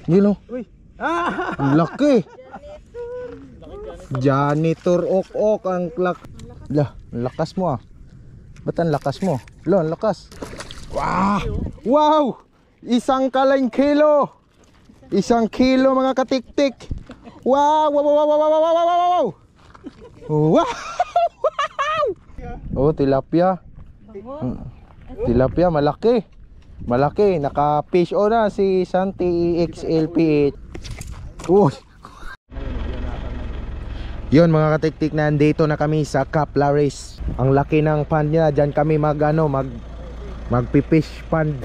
Yun o. Uy. Laki. Janitor ok ang lakas mo ah. Ba't ang lakas mo? Lo, ang lakas. Wow! Wow! Isang kalaing kilo. Isang kilo mga katiktik. Wow! Wow! Wow! Wow! Wow! Wow! Wow! Wow! Wow! Oh, tilapia. Tilapia, malaki. Malaki. Naka-fish on na si Santi XLP8. Uy! Yun mga katiktik, nandito na kami sa Cap Laris. Ang laki ng pond niya. Diyan kami magpipish pond.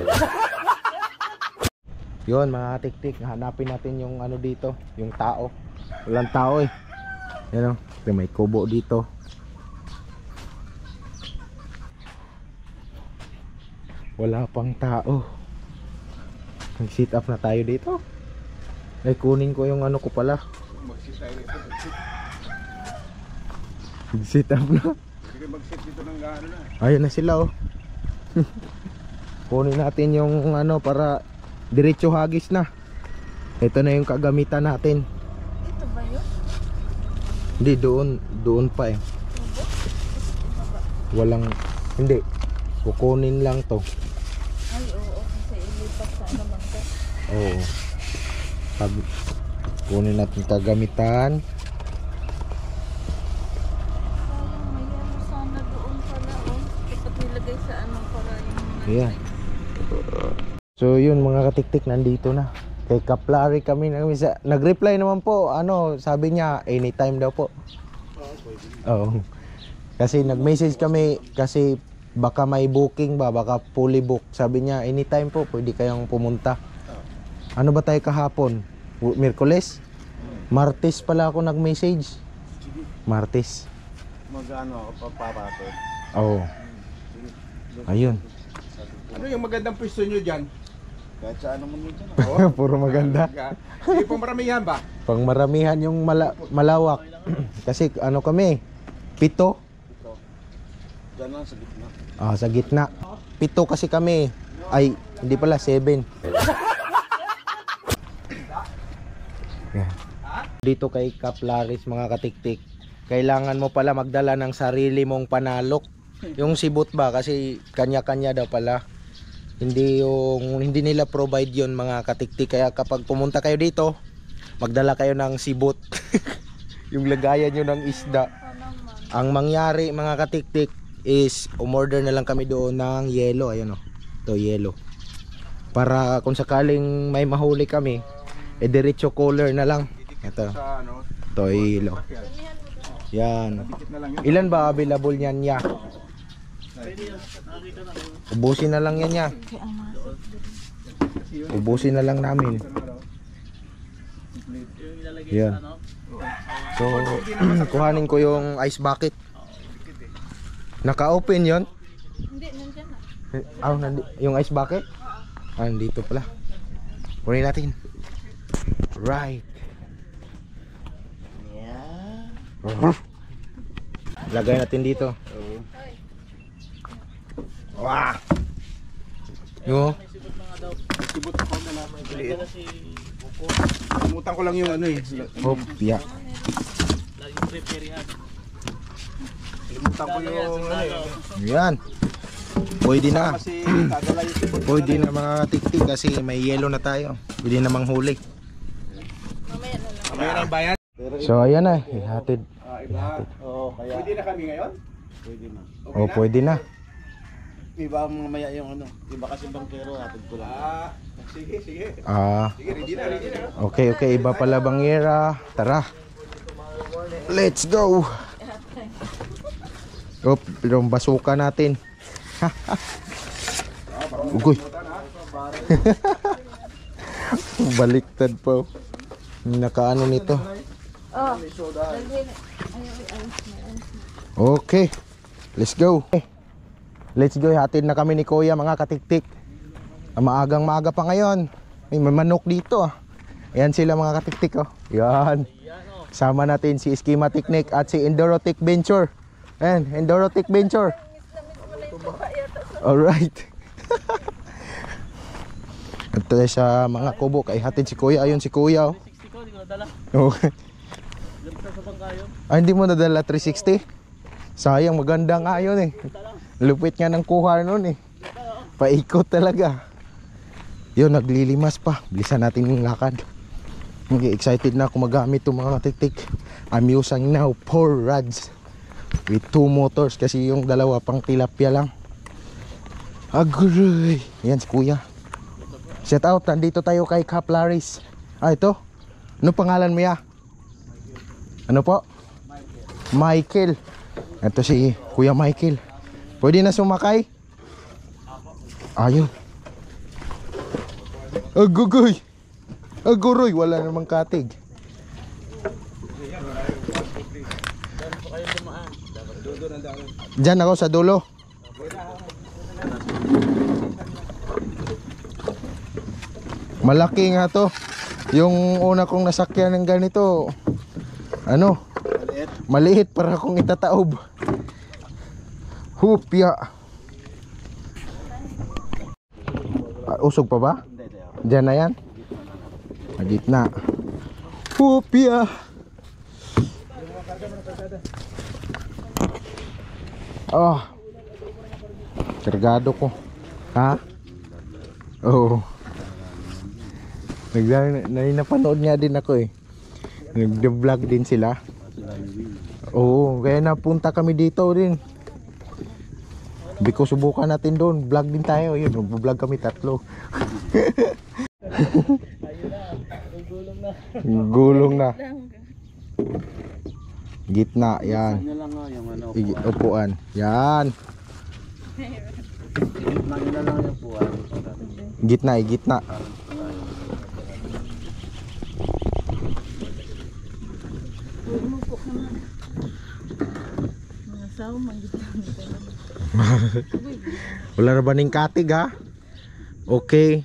Yun mga katiktik, hanapin natin yung ano dito, yung tao. Walang tao eh. Yan o, may kubo dito. Wala pang tao. Mag-sit up na tayo dito. Ay, kunin ko yung ano ko pala. Mag-sit up na. Sige, mag-sit dito ng gaano na. Ayun na sila oh. Kunin natin yung ano para diretso hagis na. Ito na yung kagamitan natin. Ito ba yun? Hindi, doon pa eh. Walang, hindi. Kukunin lang to. Ay, oo. Kasi ilipat sa naman ka. Oo. Kunin natin kagamitan. Sana doon pala, oh. Dapat nilagay sa ano para yung... Ayan. So yun mga katiktik, nandito na. Kay Kaplari kami nag-reply naman po. Ano, sabi niya anytime daw po. Oo. Kasi nag-message kami kasi baka may booking ba, baka fully book. Sabi niya anytime po, pwede kayong pumunta. Ano ba tayo kahapon? Miyerkules? Martes pala ako nag-message. Martes. Mag-ano ako, papapato. Oo. Ayun. Ano yung magandang pwesto nyo dyan? Kahit sa ano mo nyo dyan. Puro maganda. Hindi pang maramihan ba? Pang maramihan yung malawak. Kasi ano kami, 7. Dyan lang sa gitna. Ah, sa gitna. 7 kasi kami. Ay, hindi pala 7. Yeah. Dito kay Kaplaris mga katiktik, kailangan mo pala magdala ng sarili mong panalok. Yung sibot ba kasi kanya-kanya daw pala. Hindi nila provide yon mga katiktik. Kaya kapag pumunta kayo dito, magdala kayo ng sibot. Yung lagayan nyo ng isda. Ang mangyari mga katiktik is umorder na lang kami doon ng yelo. Ayun o, ito yelo. Para kung sakaling may mahuli kami, diretso cooler na lang. Ito, ito yelo. Yan. Ilan ba available niyan ya? Ubusin na lang yan ya. Ubusin na lang namin. Yan. So, kuhanin ko yung ice bucket. Naka-open yon? Hindi, nandyan na. Yung ice bucket? Ah, nandito pala. Kunin natin. Right. Lagay natin dito. Wah. Yo. Sibot ako na naman. Kumutan ko lang yung ano eh. Oh, piya. Kumutan ko yung ano eh. Yan. Pwede na. Kasi dadala yung sibot. Pwede na mga tiktik kasi may yelo na tayo. Pwede na manghuli. Mamaya na lang. Mamaya ng bayan. So ayan na, ihatid. Oo, kaya. Pwede na kami ngayon? Pwede na. Okay Oh, pwede na. Iba mamaya yung ano. Iba kasi bangkero hatid ko lang. Sige, sige. Sige, ready na. Okay, iba pala bangyera. Tara. Let's go. Oh, yung basuka natin. Ugoy. Baliktad pa. Nakaano nito. Oh. Okay. Let's go. Let's go. Hatid na kami ni Kuya mga katiktik. Maagang maaga pa ngayon. May manok dito ah. Ayan sila mga katiktik oh. Yan. Sama natin si Schematic Nick at si Endurotech Venture. Ayan, Endurotech Venture. Alright. Ito tayo sa mga kubo kay hatid si kuya. Ayun si kuya oh. 60 ko, di ko nadala. Okay. Lampas sa bangkayo. Ah, hindi mo nadala 360? Sayang, maganda nga yun eh. Lupit nga ng kuha nun eh. Paikot talaga. Yun, naglilimas pa. Bilisan natin yung lakad. Excited na ako magamit itong mga tiktik. I'm using now 4 rods with 2 motors kasi yung dalawa pang tilapia lang. Agoy. Yan si kuya. Shout out, nandito tayo kay Cap Laris. Ah, ito. Ano pangalan mo ya? Ano po? Michael. Ito si Kuya Michael. Pwede na sumakay? Ayun. Agugoy. Aguroy, wala namang katig. Diyan ako sa dulo. Malaki nga to. Yung una kong nasakyan ng ganito, ano, maliit para akong itataob. Hupya. Usog pa ba? Diyan na yan? Gitna. Hupya. Oh. Kargado ko. Ha? Oo. Napanood nga din ako eh. Nag-vlog din sila. Oo, kaya napunta kami dito rin. Biko subukan natin doon. Vlog din tayo. Yun, mag-vlog kami tatlo. Gulong na. Gitna, yan. Ano lang nga yung ano, Upuan. Yan. gitna nila lang yung puwan. Gitna, gitna. Umupo ka na. Mga saw, manggitang ka na. Wala na ba ning katig ha? Okay.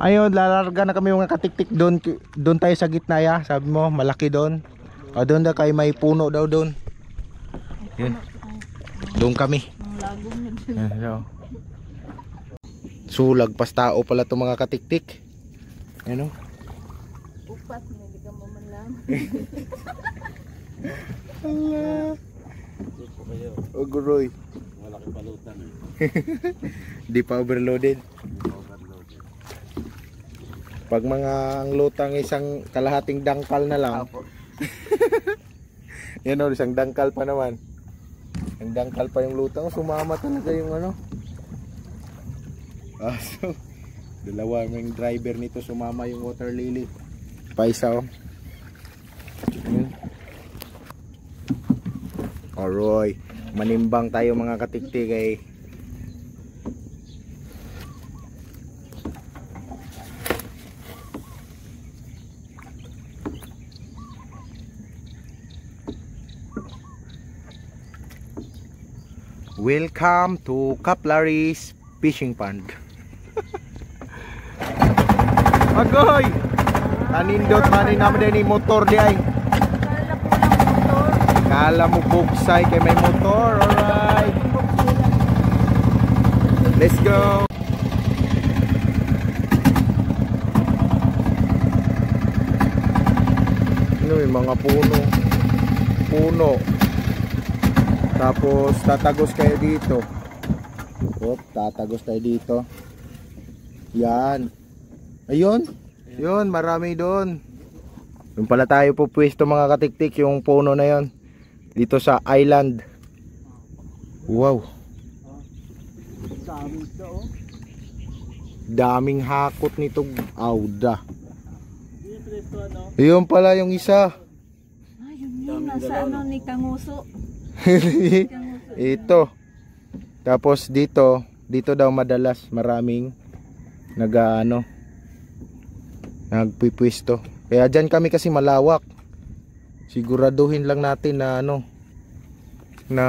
Ayun, lalarga na kami mga katiktik doon. Doon tayo sa gitna ya. Sabi mo, malaki doon. O doon daw kayo may puno daw doon. Yun. Doon kami. Ang lagom na din. Sulag pas tao pala itong mga katiktik. Ano? Upat, hindi ka mamanlam. Oguroy. Malaki palutan eh. Di pa overloaded. Pag mga ang lutang isang kalahating dangkal na lang. Yan o, isang dangkal pa naman. Ang dangkal pa yung lutang. Sumama talaga yung ano. So, dalawa yung driver nito. Sumama yung water lily. Paisa o. Alright. Manimbang tayo mga katiktik eh. Welcome to Cap Laris Fishing Pond. Agoy! Kanindot manin naman din yung motor di ay. Kala mo buksay kay may motor. Alright. Let's go. Ano yung mga puno. Puno. Tapos tatagos kayo dito. Tatagos tayo dito. Yan. Ayun. Yun, marami doon. Doon pala tayo pupwesto mga katiktik, yung puno na yon. Dito sa island. Wow. Daming hakot nitong auda. Yun pala yung isa. Yun, nasa ano ni Kanguso. Ito. Tapos dito daw madalas maraming nagpipwesto. Kaya dyan kami kasi malawak. Siguraduhin lang natin na na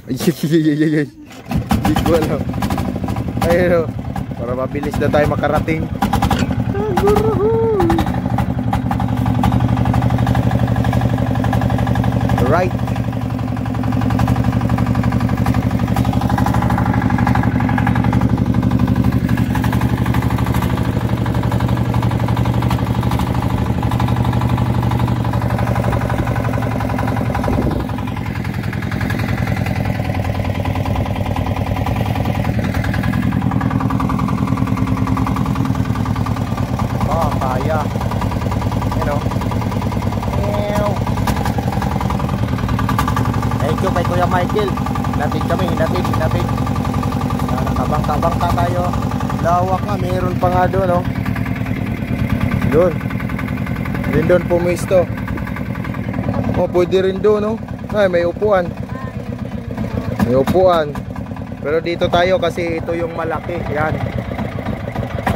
hindi ko alam. Ayun, para mabilis na tayo makarating. Right. Bangka tayo. Lawak nga, mayroon pa nga doon, oh. Doon. Rin doon pumisto. Oh, pwede rin doon, oh. Ay, may upuan. May upuan. Pero dito tayo kasi ito yung malaki. Yan.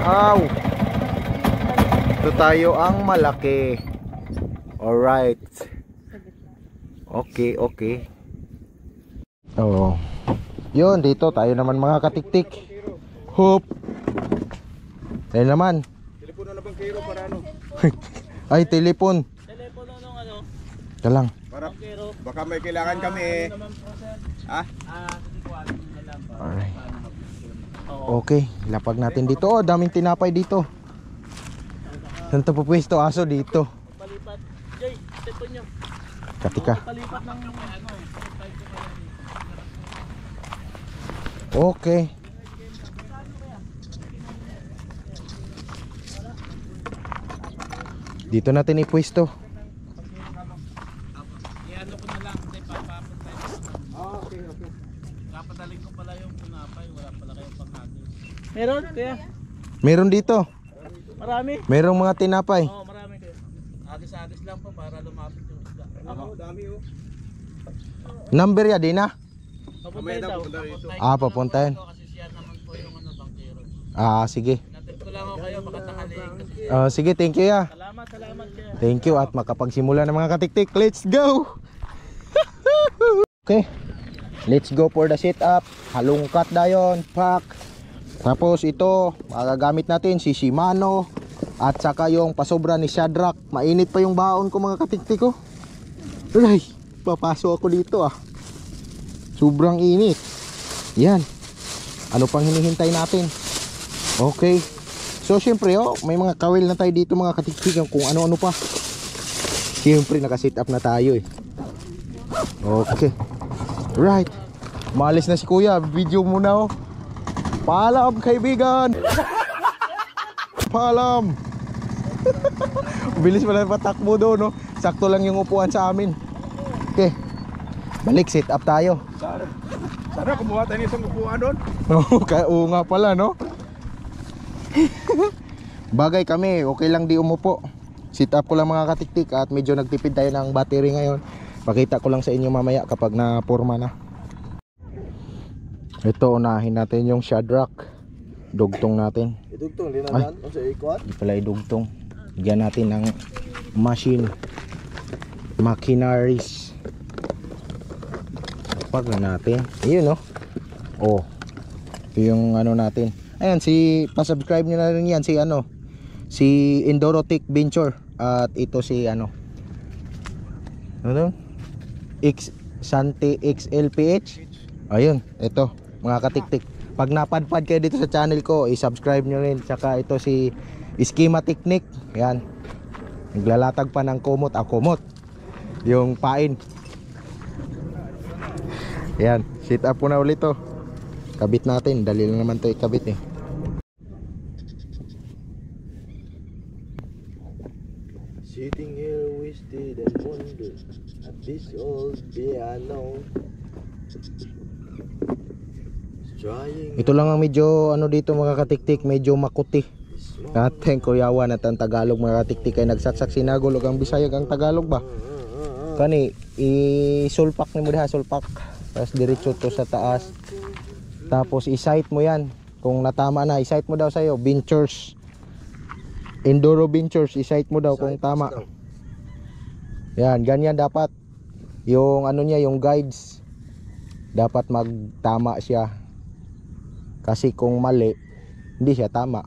Aw. Ito tayo ang malaki. Alright. Okay, okay. Oh. Yun, dito tayo naman mga katiktik. Hop. Ayun naman. Telepono na bang kayo para ano? Ay, telepon. Telepono nung ano? Ito lang. Para baka may kailangan kami eh. Ha? Alright. Okay, lapag natin dito. Oh, daming tinapay dito. Saan ito pupwesto? Aso dito. Palipat. Jay, telepono nyo. Katika. Palipat ng ano. Okay. Dito natin ipwesto. I-ano ko na lang. Papapunta yun. Okay, okay. Kapadaling ko pala yung punapay. Wala pala kayong panghati. Meron, kaya? Meron dito. Marami? Merong mga tinapay. Oo, marami kayo. Agis-agis lang po para lumapit yung isda. Ako, dami oh. Number ya din na. Papuntahin daw. Ah, papuntahin. Kasi siya naman po yung ano, bangkero. Ah, sige. Natip ko lang ako kayo, baka tanghaliin kasi. Ah, sige, thank you ya. Salamat, salamat kayo. Thank you at makapagsimula ng mga katiktik. Let's go! Okay. Let's go for the sit up. Halungkat dayon, pak. Tapos ito, magagamit natin si Shimano at saka yung pasobra ni Shadrack. Mainit pa yung baon ko mga katiktik ko. Ay, papasok ako dito ah. Sobrang init. Yan. Ano pang hinihintay natin? Okay. So syempre oh, may mga kawil na tayo dito mga katiktik kung ano-ano pa. Syempre naka-sit up na tayo eh. Okay. Right. Maalis na si Kuya. Video muna oh. Paalam kaibigan. Paalam. Bilis pala patakbo doon no. Sakto lang yung upuan sa amin. Okay. Balik sit up tayo. Sana kumuha tayo nitong upuan doon. Oo nga pala no. Bagay kami, okay lang di umupo. Sit up ko lang mga katiktik at medyo nagtipid tayo ng battery ngayon. Pakita ko lang sa inyo mamaya kapag na porma na. Ito, unahin natin yung Shadrack. Dugtong natin. Idugtong, Ay. linanan. Ano sa ikot? Hindi pala idugtong. Bigyan natin ng machine. Machineries. Pag na natin. Ayun no. Oh. Ito yung ano natin. Ayan, pa-subscribe nyo na rin yan. Si ano. Si Endurotech Venture. At ito si ano. Ano? Santi XLPH. Ayun, ito. Mga katiktik. Pag napadpad kayo dito sa channel ko, i-subscribe nyo rin. Tsaka ito si Schema Technique. Yan. Naglalatag pa ng kumot. Kumot. Yung pain. Yan. Sit up po na ulit to. Kabit natin. Dali lang naman to ikabit eh. Sitting here wasted and wonder at this old piano. Ito lang ang medyo ano dito mga katiktik, medyo makuti. Ating Kuyawan at ang Tagalog mga katiktik ay nagsaksak sinagol ug ang Bisaya ang Tagalog ba. Kani isulpak ni mo diha, sulpak. Tapos diretso to sa taas. Tapos i-sight mo yan. Kung natama na, i-sight mo daw sa'yo. Ventures. Enduro Ventures. I-sight mo daw kung tama. Yan, ganyan dapat. Yung ano niya, yung guides. Dapat magtama siya. Kasi kung mali, hindi siya tama.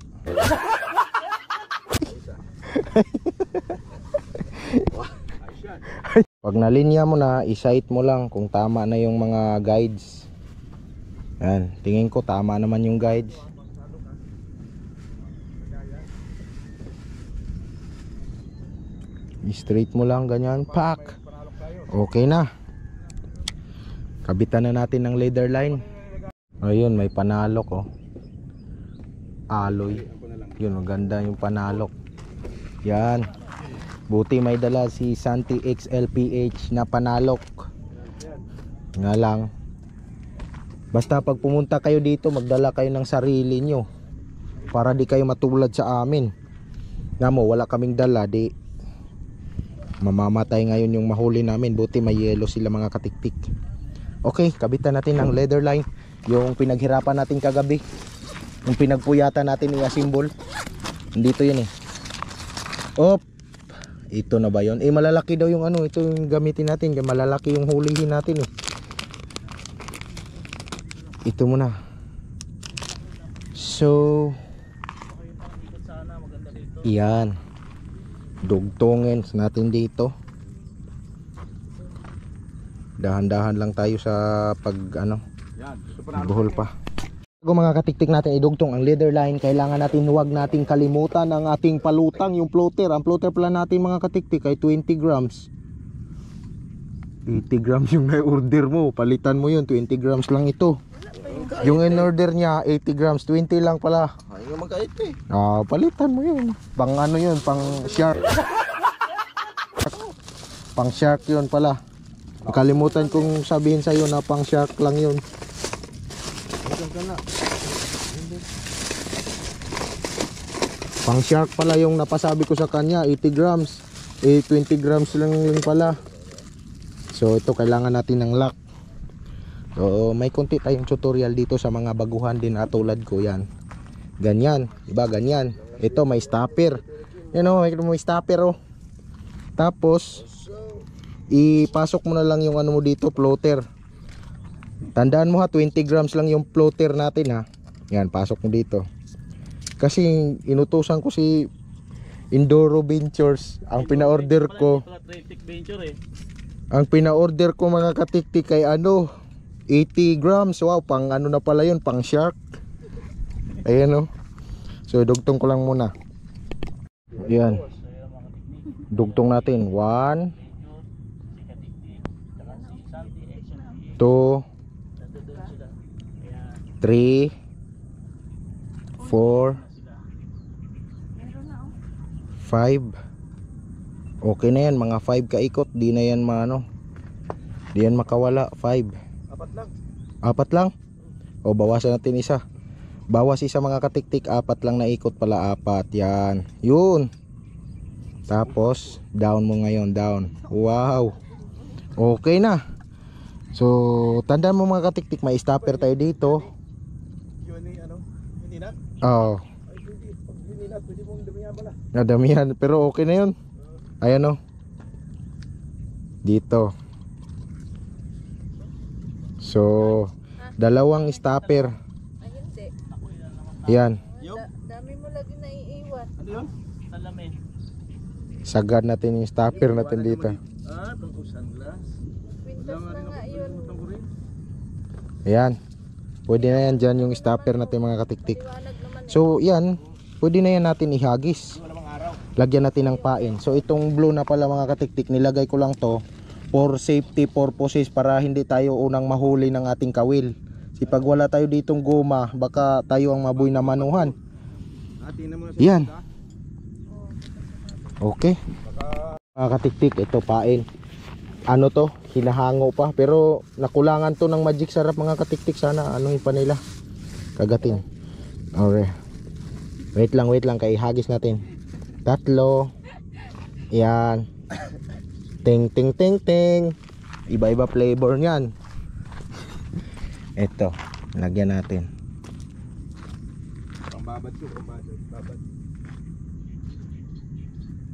Pag nalinya mo na, i-sight mo lang kung tama na yung mga guides. Yan, tingin ko tama naman yung guides. I-straight mo lang ganyan, pak. Okay na. Kabitan na natin ng leader line. Ayun, may panalok oh. Alloy. Yun, maganda yung panalok. Yan. Buti may dala si Santi XLPH na panalok. Nga lang Basta pag pumunta kayo dito, magdala kayo ng sarili nyo para di kayo matulad sa amin. Nga mo, wala kaming dala, di mamamatay ngayon yung mahuli namin. Buti may yelo sila mga katiktik. Okay, kabitan natin ng leather line, yung pinaghirapan natin kagabi, yung pinagpuyatan natin i-assemble. Dito yun eh. Op, ito na ba yun? Eh malalaki daw yung ano, ito yung gamitin natin, malalaki yung hulihin natin eh. Ito muna. So yan, dugtongin natin dito. Dahan-dahan lang tayo sa pag ano, buhol pa. Kung mga katiktik natin idugtong ang leather line, kailangan natin, huwag nating kalimutan ang ating palutang, yung floater. Ang floater pala natin mga katiktik ay 20 grams. 80 grams yung na-order mo, palitan mo yun, 20 grams lang ito. Yung in-order niya 80 grams, 20 lang pala. Ay, nga magkait eh. Palitan mo yun. Pang ano yun, pang shark. Pang shark yun pala. Kalimutan kong sabihin sa'yo na pang shark lang yun. Pang shark pala yung napasabi ko sa kanya, 80 grams. 20 grams lang yun pala. So ito kailangan natin ng lock. So may konti tayong tutorial dito sa mga baguhan din tulad ko yan. Ganyan, diba ganyan. Ito may stopper. Yan o, may stopper o. Tapos ipasok mo na lang yung ano mo dito, floater. Tandaan mo ha, 20 grams lang yung floater natin ha. Yan, pasok mo dito. Kasi inutusan ko si Enduro Ventures. Ang pina-order ko, ang pina-order ko mga katiktik kay ano, 80 grams. Wow, pang ano na pala yun, pang shark. Ayan o. So dugtong ko lang muna. Yan, dugtong natin. 1 2 3 4 5. Okay na yan, mga 5 kaikot. Di na yan maano, di yan makawala. 5. Apat lang. O bawasan natin isa. Bawas isa mga katiktik. 4 lang na ikot pala. 4 yan. Yun. Tapos down mo ngayon, down. Wow, okay na. So tandaan mo mga katiktik, may stopper tayo dito. Oh, nadamihan, pero okay na yun. Ayan o, dito. So dalawang stopper. Ay, hindi. Yan, Dami mo lagi naiiwan. Ano yun? Salamin. sagad natin yung stopper natin dito. Tungkol sunglass. Pintas na nga yun. Ayan, pwede na yan dyan yung stopper natin mga katiktik. Liwanag naman eh. So yan, pwede na yan natin ihagis. Lagyan natin ng pain. So itong blue na pala mga katiktik, nilagay ko lang to for safety purposes, para hindi tayo unang mahuli ng ating kawil. Si pag wala tayo ditong goma, baka tayo ang mabuy na manuhan. Yan. Okay. Mga katiktik, ito pain. Ano to? Hinahango pa. Pero nakulangan to ng magic sarap mga katiktik. Sana anong pa nila kagatin. Okay. Wait lang kay hagis natin. 3. Yan. Ting ting ting ting. Iba-iba flavor niyan. Ito, lagyan natin. Pambabad ko, babad.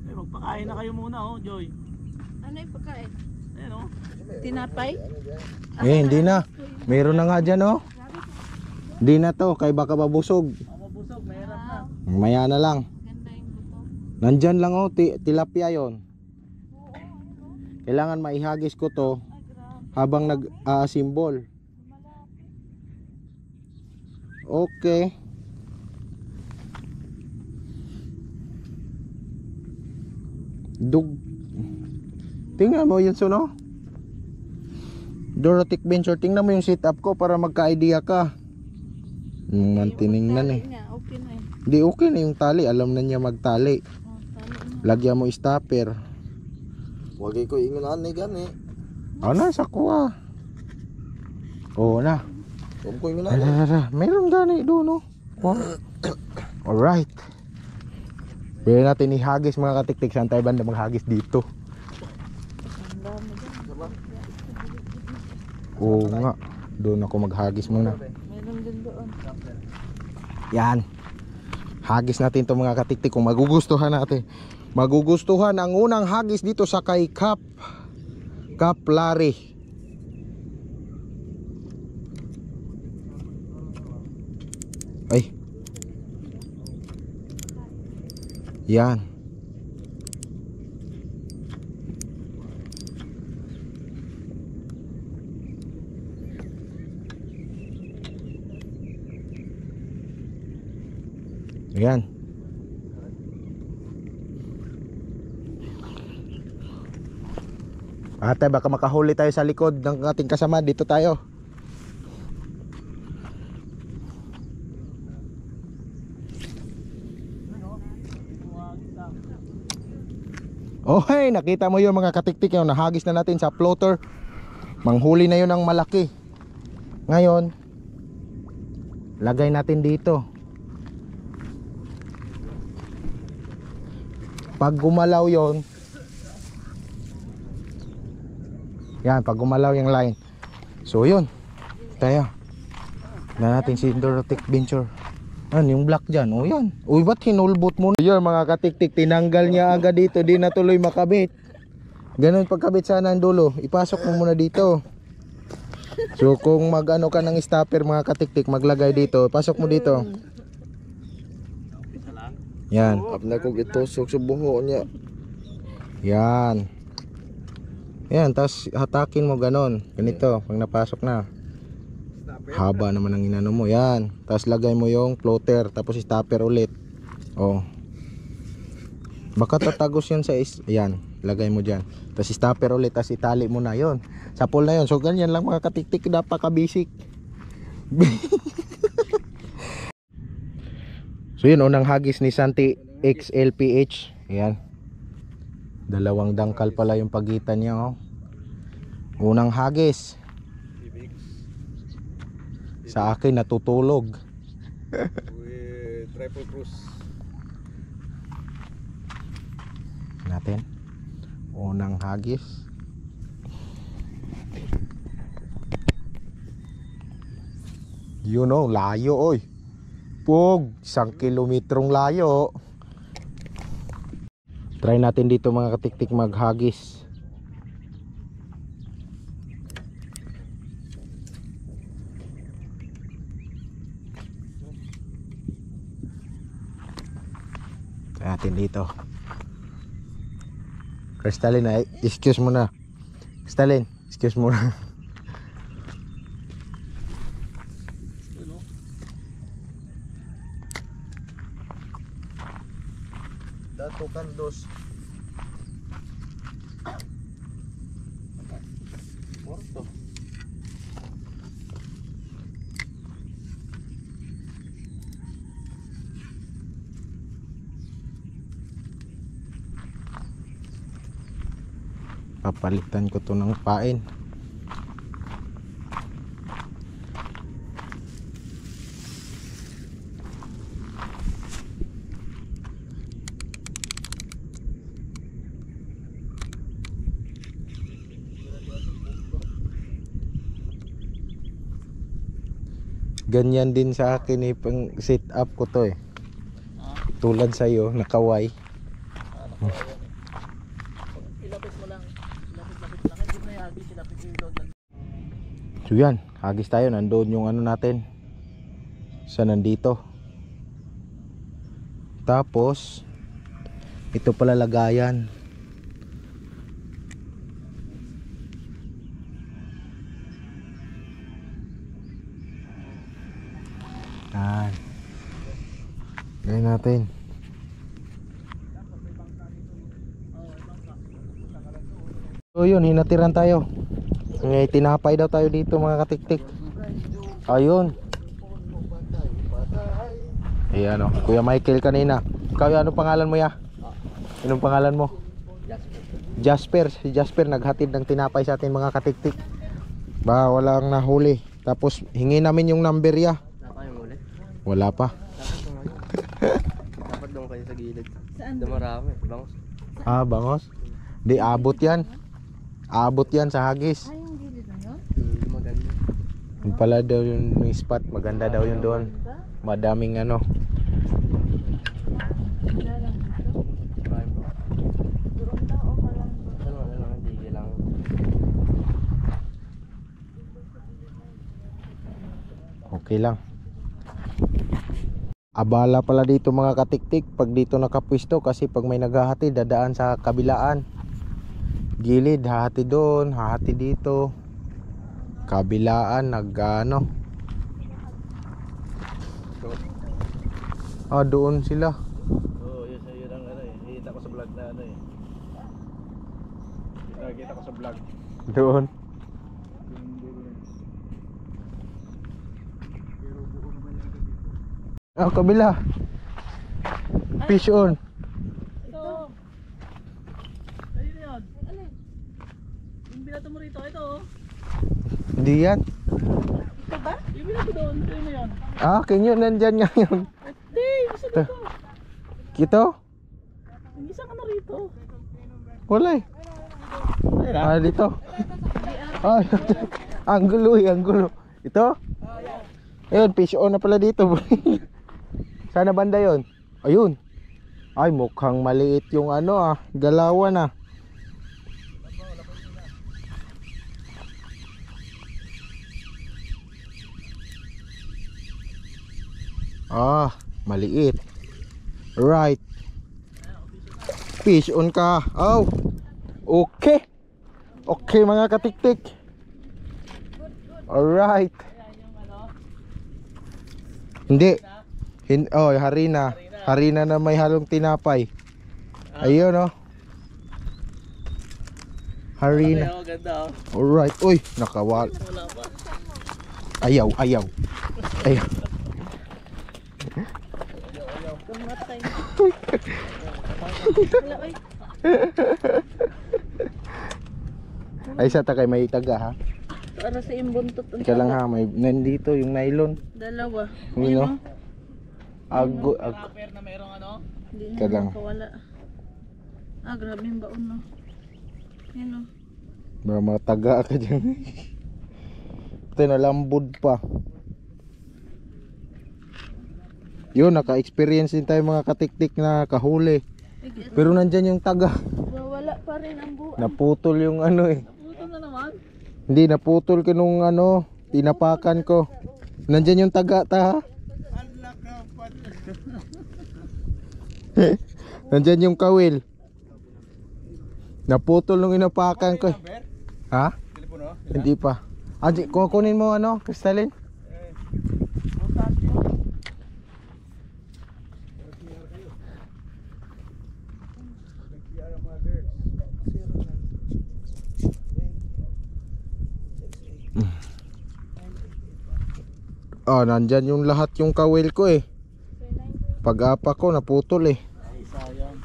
Eh, magpakain na kayo muna oh, Joy. Ano yung pagkain? Ayan oh. Tinapay? Hindi na. Meron na nga dyan oh. Hindi na to, kay baka mabusog. Mabusog, mahirap na. Maya na lang. Ganda yung buto. Nandyan lang oh, tilapia yon. Kailangan maihagis ko to habang nag-assemble. Okay. Tingnan mo yun, Suno. Dorotic Venture, tingnan mo yung setup ko para magka-idea ka. Mantiningnan eh. Okay na eh. Di okay na yung tali, alam na niya magtali. Tali na. Lagyan mo stopper. Huwag ko ingunan ni gan eh. Ano sa kuha? Oo na. Tungkoy mo na. Meron gani doon, no? Wow. Alright. Pwede natin ihagis mga katiktik. Saan tayo banda maghagis dito? Oo nga. Doon ako maghagis muna. Meron din doon. Yan. Hagis natin to mga katiktik kung magugustuhan natin. Magugustuhan ang unang hagis dito sa kay Kap Larry. Ay. Yan. Yan. Ate, baka makahuli tayo sa likod ng ating kasama. Dito tayo. Oh hey, nakita mo yun mga katiktik yung nahagis na natin sa floater. Manghuli na yun ng malaki. Ngayon, lagay natin dito. Pag gumalaw yon, yan, pag gumalaw yung line. So yun, tayo na natin si Dorotic Venture. Yan, yung black dyan, o yan. Uy, ba't hinulbot mo? Yun mga katiktik, tinanggal niya agad dito. Di na tuloy makabit. Ganun pagkabit sana ang dulo, ipasok mo muna dito. So kung mag-ano ka ng stopper mga katiktik, maglagay dito, pasok mo dito. Yan. Apna kong itusok sa buho niya. Yan. Yan, tapos hatakin mo ganon. Ganito, pag napasok na. Haba naman ang inano mo. Yan. Tapos lagay mo yung floater, tapos stopper ulit. Oh. Baka tatagos yan sa yan, lagay mo dyan. Tapos stopper ulit, tapos itali mo na yon. Sa pool na yon. So ganyan lang mga katiktik, napaka-basic. So yun, unang hagis ni Santi XLPH. Ayan. Dalawang dangkal pala yung pagitan niya, oh. Unang hagis. Sa akin natutulog. Triple cruise. Natin. Unang hagis. You know, layo oy. Pog, 1 kilometrong layo. Try natin dito mga katiktik maghagis. Try natin dito. Crystalline, excuse mo na. Crystalline, excuse mo na. Dato kandos. Porto. Papalitan ko to ng pain. Ganyan din sa akin eh, pang sit up ko to eh. Tulad sa'yo, nakaway. Ilapit mo lang. Ilapit lang. Hindi mo na ihagis. Ilapit yung load lang. So yan, hagis tayo. Nandoon yung ano natin. Sa nandito. Tapos, ito pala lagayan. Yan. Gawin natin. So yun, hinatiran tayo. May tinapay daw tayo dito mga katiktik. Ayun. Ayan o, Kuya Michael kanina. Ikaw, ano pangalan mo ya? Anong pangalan mo? Jasper. Si Jasper naghatid ng tinapay sa atin mga katiktik. Ba, walang nahuli. Tapos hingi namin yung number ya. Wala kayong uli. Wala pa. Dapat doon kayo sa gilid. Saan? Doon marami. Bangos. Ah, bangos. Di abot yan. Abot yan sa hagis. Ay, yung gilid na yun? Maganda. Yun pala daw yung spot. Maganda daw yun doon. Diba? Madaming ano. Wala lang dito. Marami po. Doon daw o kalang Ano lang, hindi kailangan. Okay lang. Abala pala dito mga katiktik pag dito nakapwisto kasi pag may naghahati dadaan sa kabilaan. Gilid, hahati doon, hahati dito. Kabilaan, nagano. Ah, doon sila. Oo, yun ang ano eh. Nakita ko sa vlog na ano eh. Nakita ko sa vlog. Doon. Ah, kabila. Fish on. Ito. Ayun yun. Alin? Yung binato mo rito, ito oh. Hindi yan. Ito ba? Yung binato doon, ito yun na yun. Ah, kanyo nandyan nga yun. Hindi, isa dito. Kito? Yung isa ka na rito. Wala eh. Ah, dito. Ah, anggulo eh, anggulo. Ito? Ayun, fish on na pala dito. Sana banda yon? Ayun. Ay, mukhang maliit yung ano ah, galawan ah. Ah, maliit. Right. Fish on ka. Oh. Okay. Okay mga katiktik. Alright. Hindi. Oh, harina. Harina na may halong tinapay. Ayun oh. Harina. Ay, ganda oh. Alright. Uy, nakawal. Wala pa. Ayaw, ayaw. Ayaw. Kumatay. Wala, oy. Ay, sa takay may taga ha. Para sa imbuntot. Ika lang ha, may nandito yung nylon. Dalawa. Yun no? Ago, Rapper na merong ano. Hindi Ika na lang. makawala. Ah, grabe yung baon no. Yan o. mga taga ka dyan. Ito na lambod pa. Yun, naka-experience din tayo mga katiktik na kahuli. Pero nandyan yung taga. Wala pa rin ang buwan. Naputol yung ano eh. Puto na naman. Hindi, naputol ko nung ano, tinapakan ko. Nandyan yung taga ta ha. Nandyan yung kawil. Naputol nung inapakan ko eh. Ha? Telepono? Hindi pa. Aji, kukunin mo ano, Kristalin? Ah, nandyan yung lahat yung kawil ko eh. Pag-apa ko naputol eh. Ay, sayang.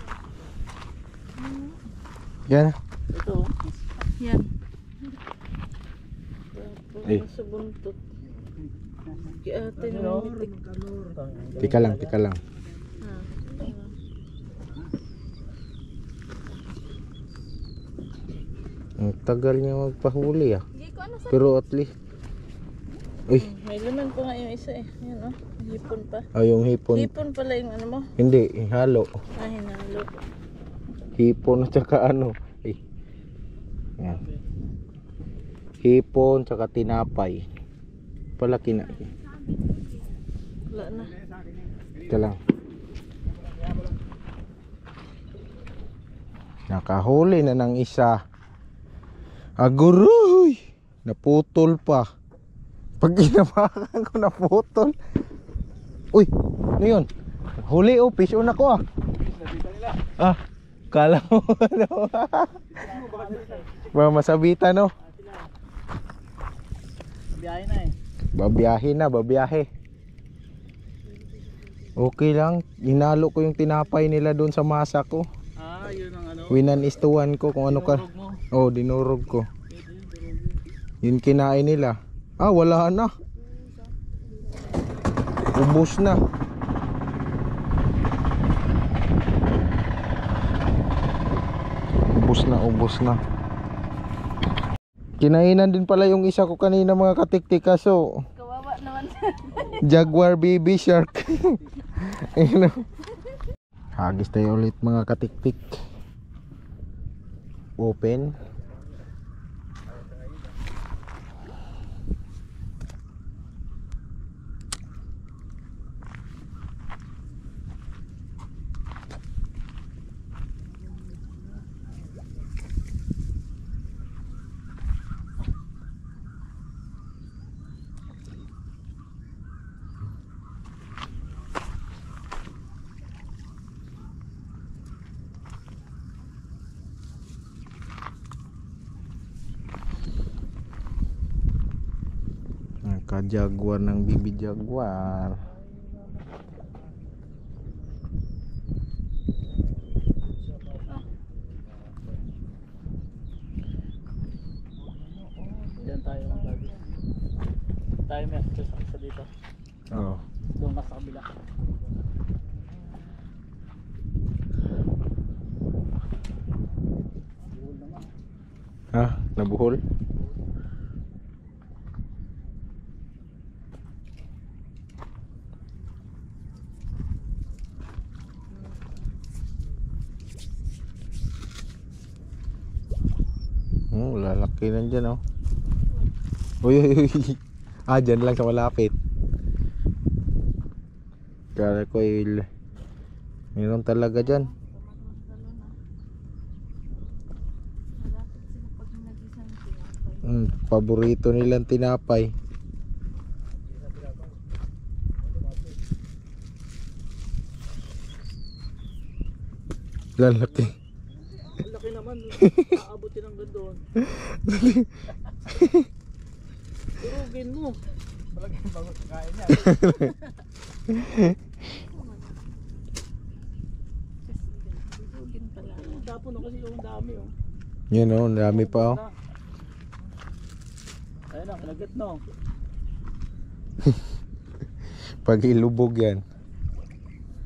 Yan. Ito. Yan. Eh. Sa buntot. Ate Ano? ng mitik. Tika lang, tika lang. Ah. Ang tagal niya magpahuli ah. Hindi ko ano sa... Pero at least. Uy, May laman pa nga yung isa eh. Yan o. Hipon pa. yung hipon. Hipon pala yung ano mo. Hindi, halo. Ah, hinalo. Hipon at saka ano. Eh. Yan. Hipon tsaka tinapay. Palaki na. Wala na. Ika lang. Nakahuli na ng isa. Aguroy! Naputol pa. Pag inapakan ko naputol. Uy, ano yun? Huli oh, fish on ako ah. Ah, kala mo ano. Ba masabitan no? Biyahe na eh. Babiyahe na, babiyahe. Okay lang, hinalo ko yung tinapay nila doon sa masa ko. Ah, yun ang ano. Winan is to one ko kung ano ka. Dinurog mo. Oh, dinurog ko. Ito yung durog yun. Yun kinain nila. Ah, wala na. Ubos na. Ubos na. Kinainan din pala yung isa ko kanina mga katiktik, kaso Kawawa naman. Jaguar baby shark. Ayun o. Hagis tayo ulit mga katiktik. Open. Ka-jaguar ng bibi jaguar. Diyan tayo mag-agis. Tayo may access sa dito. Oo. Doon ka sa kabila. Ha? Nabuhol? Lalaki lang dyan oh. Uy. Ah, dyan lang sa malapit. Kala ko meron talaga dyan. Malapit sila pag nagisang tinapay. Paborito nilang tinapay. Lalaki. Ang laki naman. Aabutin ang doon. Turugin mo. Malaki ang bagot kain niya. Dugin pala. Tapon na kasi yung dami oh. Yan oh, dami pa oh. Ayun na, kalagat no. Pag ilubog yan.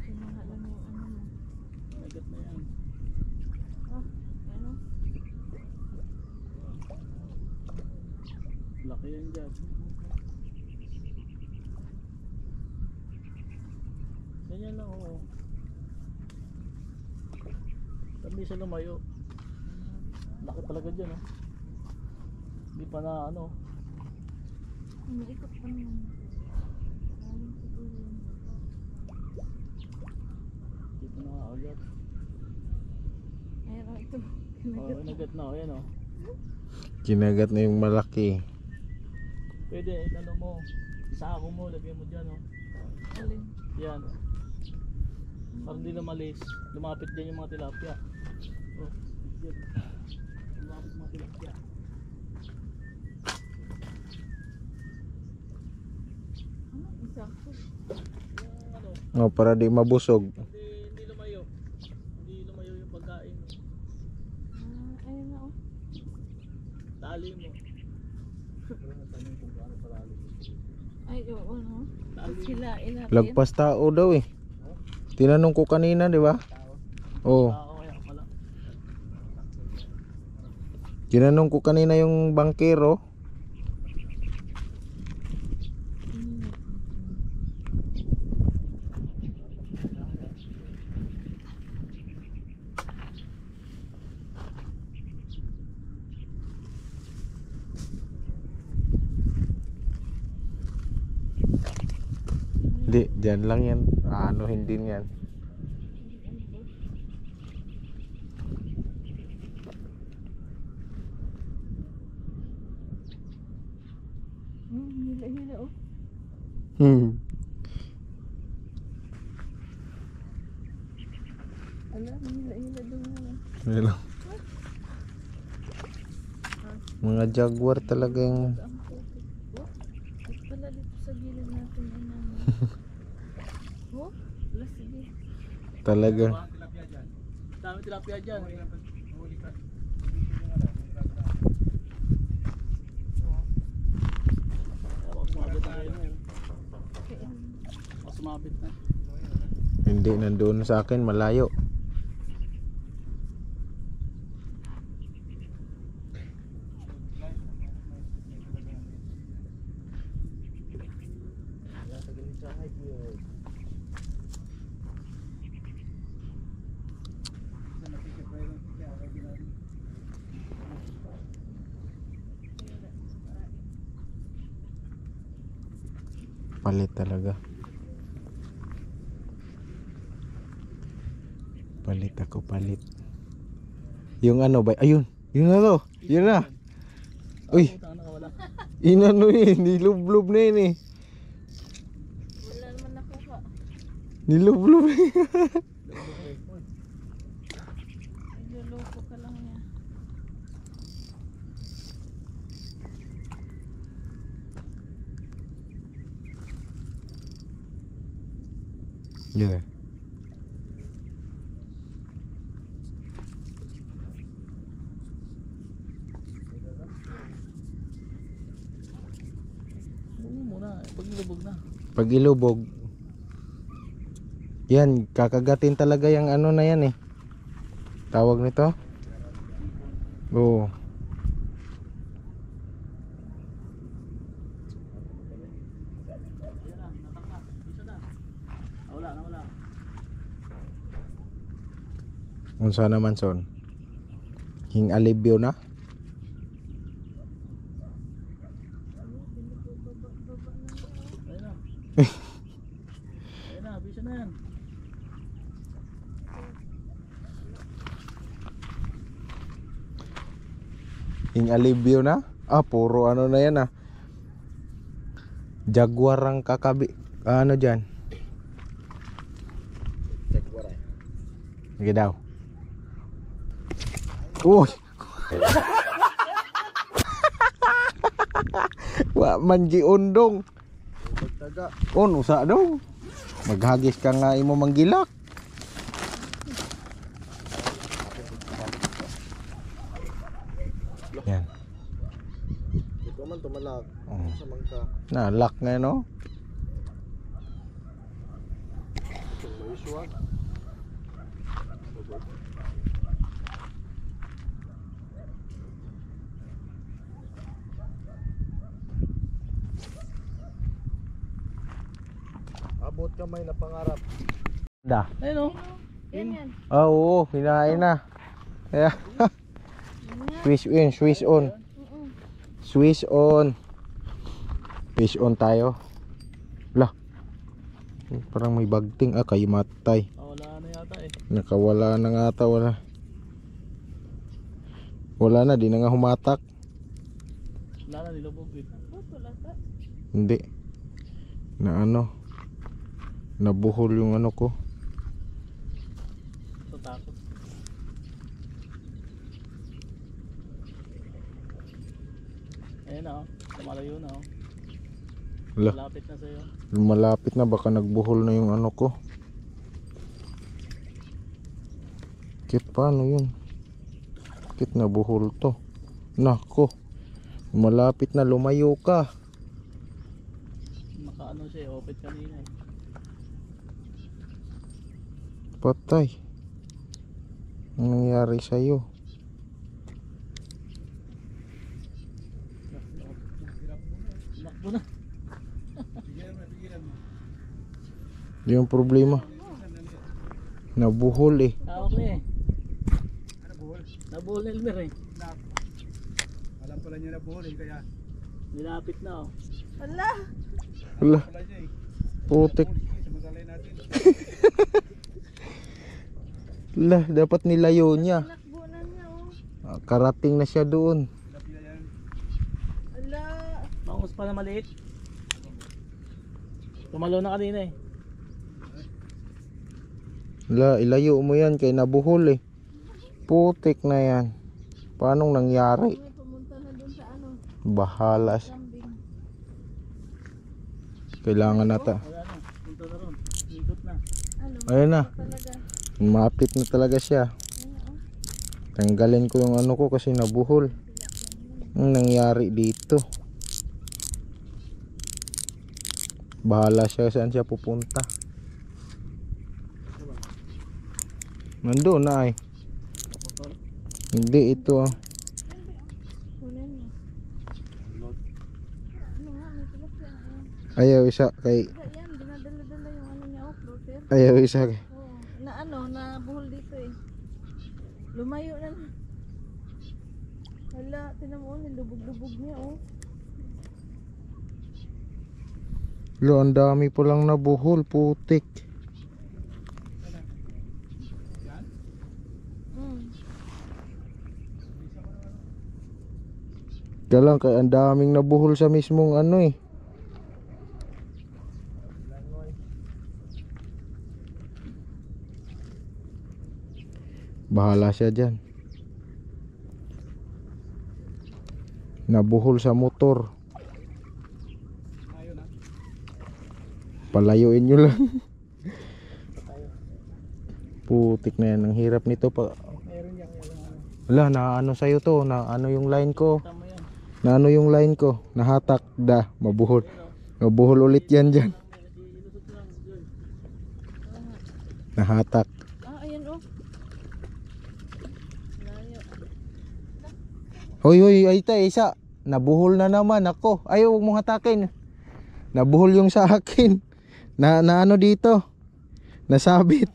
Sinahalan mo ano mo. Kalagat na yan. Ano? Laki yan dyan. Ganyan lang oo. Sabi siya lumayo. Laki talaga dyan oh. Hindi pa na ano. Umiikot pa naman. Galing siguro yun. Hindi pa na agad. Ayun ito. Oh, nagat na oh. Yan oh. Kinagat na yung malaki. Pwede ano mo. Isako mo. Lagyan mo dyan oh. Alin? Yan. Para hindi lumalis. Lumapit dyan yung mga tilapia. Oh, yan. Lumapit mga tilapia. Ano? Isakto. Yung ano, Oh, para di mabusog. hindi lumayo. Hindi lumayo yung pagkain. Ayun na oh. Tali mo. Ay, oo no. Tali. Sila natin. Lagpas tao daw eh. Tinanong ko kanina, di ba? Oh. Tao kaya pala. Tinanong ko kanina yung bangkero. Hindi, dyan lang yan. Anuhin din yan. Hila-hila oh. Ala, hila-hila doon na. Ano? Mga jaguar talaga yung Ang putik. Oh, at pala dito sa gilid natin ay namin. Oh, wala sige. talaga. Dami tilapia dyan. Sumabit na kayo na. Sumabit na. Hindi, nandoon sa akin, malayo. Palit talaga. Palit ako, palit. Yung ano ba? Ayun. Yun na to. Yun na. Uy. Puta, nakawala. Inano eh. Nilublob na yun eh. Wala naman nakuha. Nilublob na yun. Nagluloko ka lang niya. Yeah. Ano muna, pag ilubog na. Pag ilubog, yan, kakagatin talaga yung ano na yan eh. Tawag nito? Oo. Ayan na, natangka. Isa na. Nawala, nawala. Unsa naman son? Hing alibyo na? Ayan na. Ayan na, bisa na yan. Hing alibyo na? Ah, puro ano na yan ah. Jaguar ang kakabi. Ano dyan? Sige daw. Uy! Wa man gi undong. On usa daw. Maghagis ka nga imo manggilak. Yan. Ito man tumalak. Oh. Sa mangka. Na lock nga no. May swag. Abot kamay na pangarap. Da. Ayun o. Yan yan. Ah, oo, hinain na. Kaya Swiss in, Swiss on. Swiss on. Fish on tayo. Lah. Parang may bagting kayo matay. Wala na yata eh. Nakawala na nga ata, wala. Wala na, di na nga humatak. Wala na, nilubog eh. Wala ka. Hindi. Na ano. Nabuhol yung ano ko. So takot. Ayun na oh. Lumalayo na oh. Lah, Malapit na sa'yo. malapit na, baka nagbuhol na yung ano ko. Kit, paano yun? Kit, nabuhol to. Nako. Malapit na, lumayo ka. Nakaano siya eh. Opit kanina eh. Patay. Anong nangyari sa'yo? Nakbo na. Yung problema. Nabuhol eh. Tawag na eh. Nabuhol na Elmer eh. Alam pala niya na buhol eh, kaya Nilapit na oh. Wala. Wala. pala niya eh. Putik. Samagalay natin. Wala, dapat nilayo niya. Nakbunan niya oh. Karating na siya doon. Wala. Bangus pa na maliit. Tumalo na kanina eh. Wala, ilayo mo yan kay nabuhol eh. Putik na yan. Paanong nangyari? May pumunta na dun sa ano. Bahala siya. Kambing. Kailangan nata. Wala na. Punta na ron. Ikot na. Ano? Ayun na. Talaga. Mapit na talaga siya. Ayun oh. Tanggalin ko yung ano ko kasi nabuhol. Anong nangyari dito? Bahala siya saan siya pupunta. Nandun na ay. Hindi ito. Kunin mo. Ano nga, may tilapia. Ayaw isa kay. Yan, dinadala-dala yung ano niya, floater. Ayaw isa kay. Oo. Na ano, na buhol dito eh. Lumayo na. Hala, tinan mo, nilubog-lubog niya oh. Lo, ang dami po lang nabuhol, putik. Kaya lang, kaya ang daming nabuhol sa mismong ano eh. Bahala siya dyan. Nabuhol sa motor. Palayuin nyo lang. Putik na yan. Ang hirap nito pa. Wala, na ano sa'yo to. Na ano yung line ko. Na ano yung line ko. Nahatak. Da, mabuhol. Mabuhol ulit yan dyan. Nahatak. Ah, ayan oh. Layo. Hoy, hoy, ay tayo isa. Nabuhol na naman ako. Ayaw, huwag mong hatakin. Nabuhol yung sa akin. Na ano dito? Nasabit.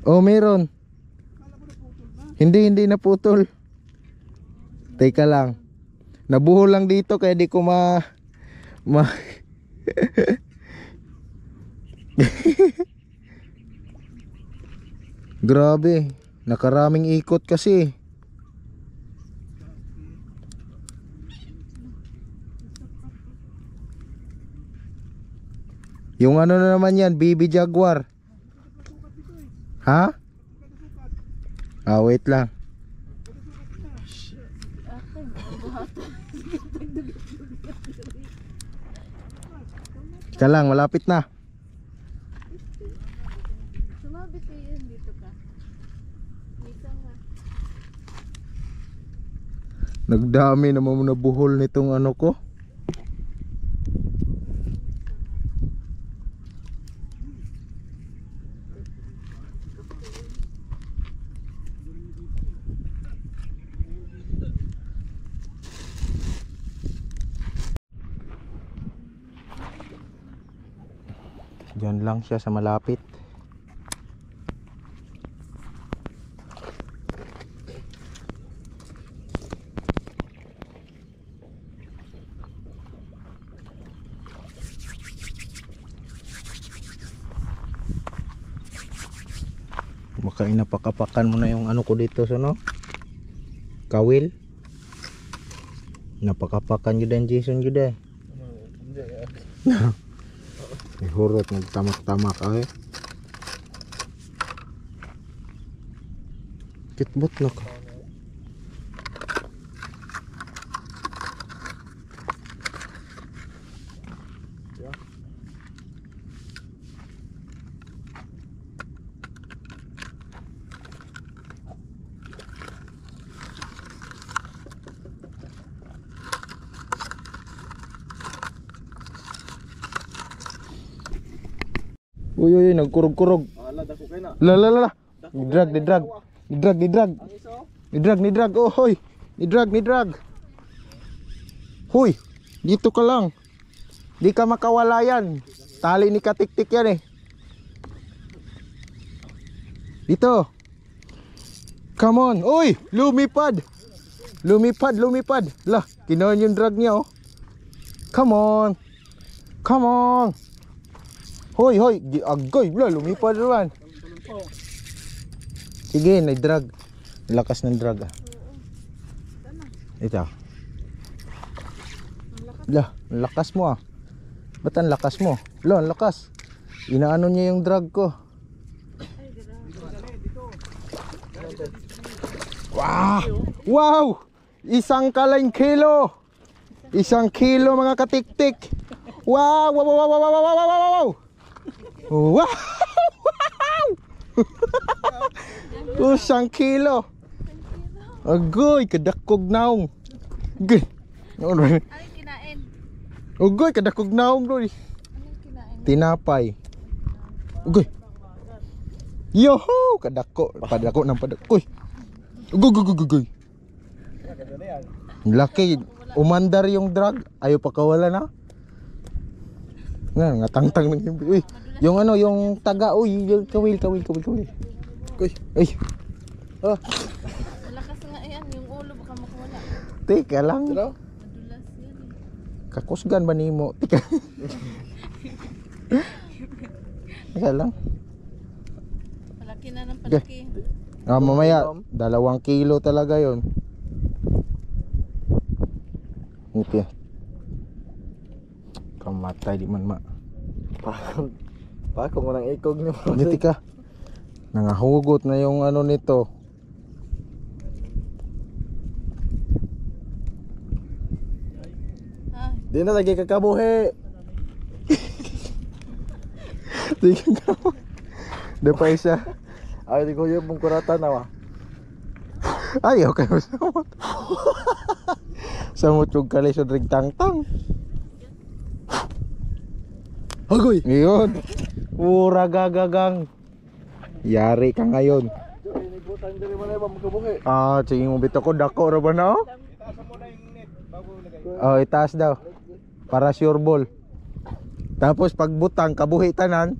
Oh, meron. Hindi naputol. Teka lang. Nabuhol lang dito kaya di ko Grabe. Nakaraming ikot kasi. Yung ano na naman yan, Baby Jaguar. Ha? Ah, wait lang. Ka lang, malapit na. Sumabit kayo yun dito ka. Dito nga. Nagdami naman nabuhol nitong ano ko. Diyan lang siya sa malapit. Baka inapakapakan mo na yung ano ko dito so no? Kawil. Napakapakan yun din Jason yun din. Hurot nagtamak-tamak ay. Kitbot na ka. Uy, uy, nagkurog-kurog. Ala, dako kayo na. La. Ni-drag. Oh, hoy. Ni-drag. Hoy, dito ka lang. Di ka makawala yan. Tali ni katik-tik yan eh. Dito. Come on. Uy, lumipad. Lah, kinuha yung drag niya oh. Come on. Hoy, agoy, lumipad naman. Sige, na-drag. Lakas ng drag ah. Ito. Lah, lakas mo ah. Ba't ang lakas mo? Lo, ang lakas. Inaano niya yung drag ko. Wow! 1 kalang kilo. 1 kilo mga katiktik. Wow! Wow! 1 kilo. Agoy, kadakog naong. Ay, kinain. Ugoy, kadakog naong doy. Anong kinain mo? Tinapay. Ugoy. Yoho! Kadako. Padako ng padako. Uy. Ugoy. Laki. Umandar yung drug. Ayaw pa kawala na. Nga, ngatangtang ng himbi. Uy. Yung ano, yung taga. Uy, yung kawil. Uy. Uy. Oh. Malakas nga yan. Yung ulo baka makawala. Teka lang. Madulas yan eh. Kakusgan ba nimo? Teka. Teka lang. Palaki na ng palaki. Mamaya, 2 kilo talaga yon. Okay. Kamatay di man ma. Pakong mo nang ikog niyo. Hindi ka. Nangahugot na yung ano nito. Ah, Di na lagi kakabuhi. Di ka. Da pa isa. Ay, di ko yung mong kuratan na wa. Ayaw kayo samot. Samot yung kalisod rig tangtang. Hagoy! Ngayon. Pura gagagang. Yari ka ngayon. Inibutan diri man ay makabuhi. Sige mo bito ko dako ra ba na? Itaas mo na yung net bago lagay. Itaas daw. Para sure ball. Tapos pagbutang kabuhi tanan.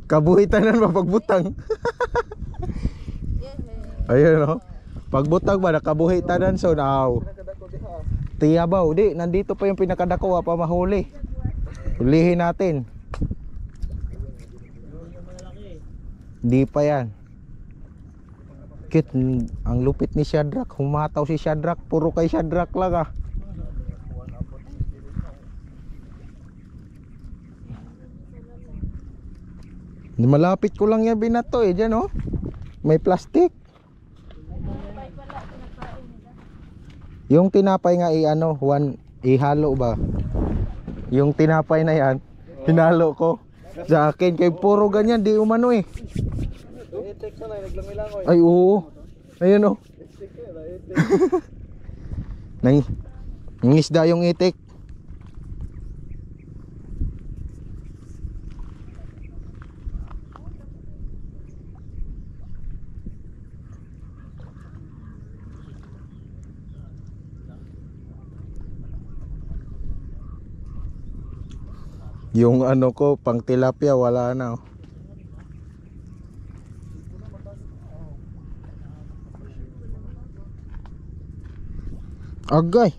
Kabuhi tanan ba pagbutang? Ayun no. Pagbutang ba nakabuhi tanan so now. Tiyabaw, di nandito pa yung pinakadako pa mahuli. Hulihin natin. Di pa yan. Kit, ang lupit ni Shadrack. Humataw si Shadrack. Puro kay Shadrack lang ah. Malapit ko lang yan binato eh. Diyan oh. May plastic. Yung tinapay nga i-ano, ihalo ba? Yung tinapay na yan, hinalo ko. Sa akin, kay puro ganyan, di umano eh. Itik mo na naglangoy-langoy. Ay oo. Ayun oh. Nangisda yung itik. Yung ano ko, pang tilapia, wala na oh. Agay.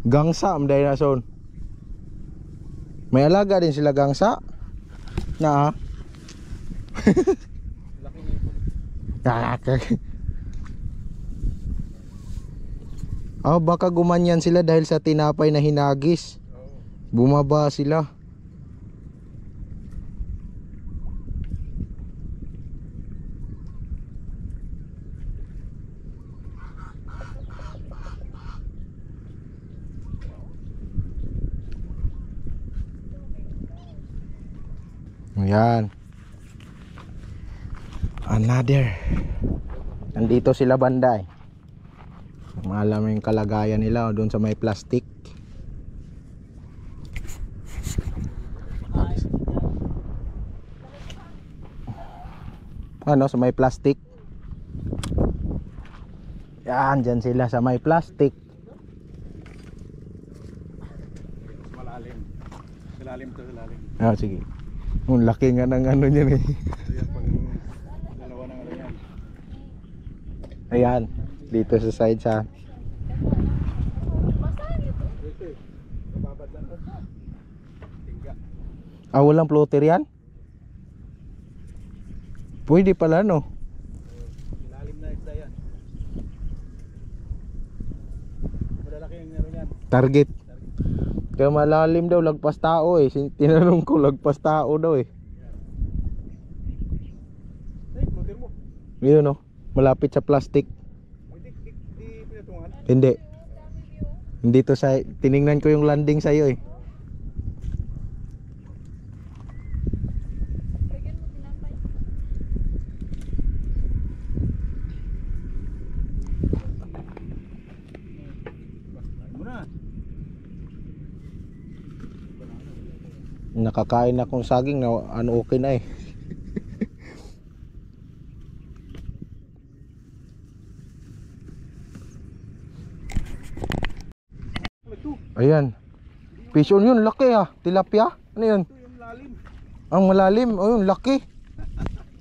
Gangsa am dahil na son. May alaga din sila gangsa. Na baka gumanyan sila dahil sa tinapay na hinagis. Bumaba sila. Ayan. Another. Nandito sila banda eh. Maalam yung kalagayan nila doon sa may plastic. Ano sa may plastic? Yan, dyan sila sa may plastic. Malalim. Malalim to, malalim. Sige. Ang laki nga ng ano niyan eh. Ayan, pang dalawa ng ano yan. Ayan, dito sa side sa. Babad lang to. Tingga. Walang floater yan? Pwede pala no. Ilalim na isda yan. Malalaki yung meron yan. Target. Kaya malalim daw, lagpas tao eh. Tinanong ko, lagpas tao daw eh. Ay, floater mo. Yun no, malapit sa plastic. Di pinatungan. Hindi. Hindi to sa, tiningnan ko yung landing sa'yo eh. Nakakain akong saging na ano okay na eh. Ayan. Fish on yun, laki ah. Tilapia? Ano yun? Ang malalim. Oh yun, laki.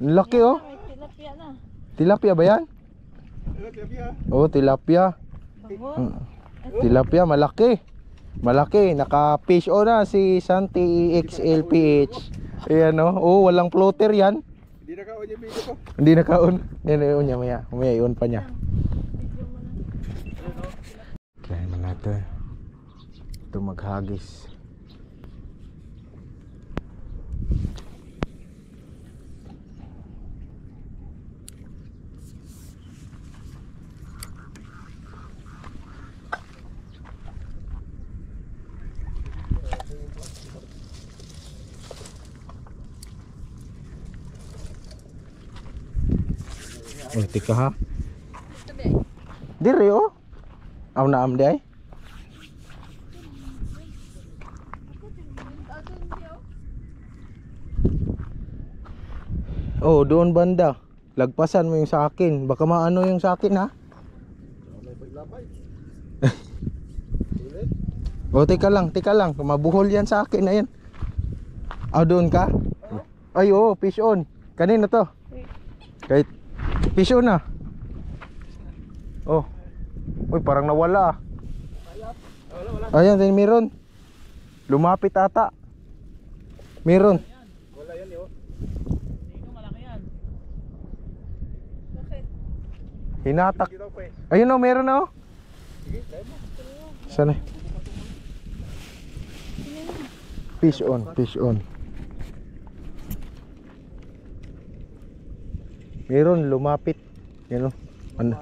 Laki oh. May tilapia na. Tilapia ba yan? Oh, tilapia. Bangon. Tilapia, malaki. Malaki. Naka-fish on na si Santi XLPH. Ayan oh. Oh, walang floater yan. Hindi naka-on yung video ko. Hindi naka-on. Yan, i-on niya maya. Maya, i-on pa niya. Video mo na. Kaya na natin. Ito maghagis. Oh, tika ha. Dire oh. Aw na am di ay. Oh, doon banda. Lagpasan mo yung sa akin. Baka maano yung sa akin ha. Oh, tika lang. Mabuhol yan sa akin na yan. Ah, doon ka? Ay, oh, fish on. Kanina to? Kahit fish on na. Oh. Uy, parang nawala ah. Ayan, meron. Lumapit ata. Meron. Wala yan yun. Dito, malaki yan. Hinatak. Ayun oh, meron na oh. Sana? Fish on. Meron, lumapit. Yan oh. Ano?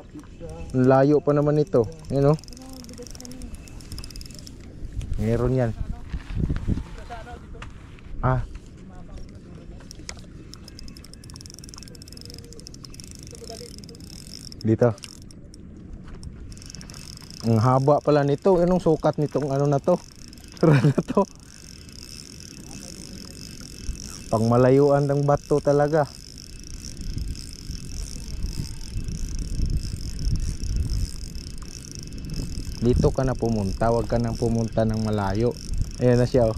Ang layo pa naman ito. Yan oh. Meron yan. Ah. Dito. Ang haba pala nito. Anong sukat nitong ano na to? Na to. Pang malayuan ng bato talaga. Dito ka na pumunta, wag ka nang pumunta ng malayo. Ayan na siya oh.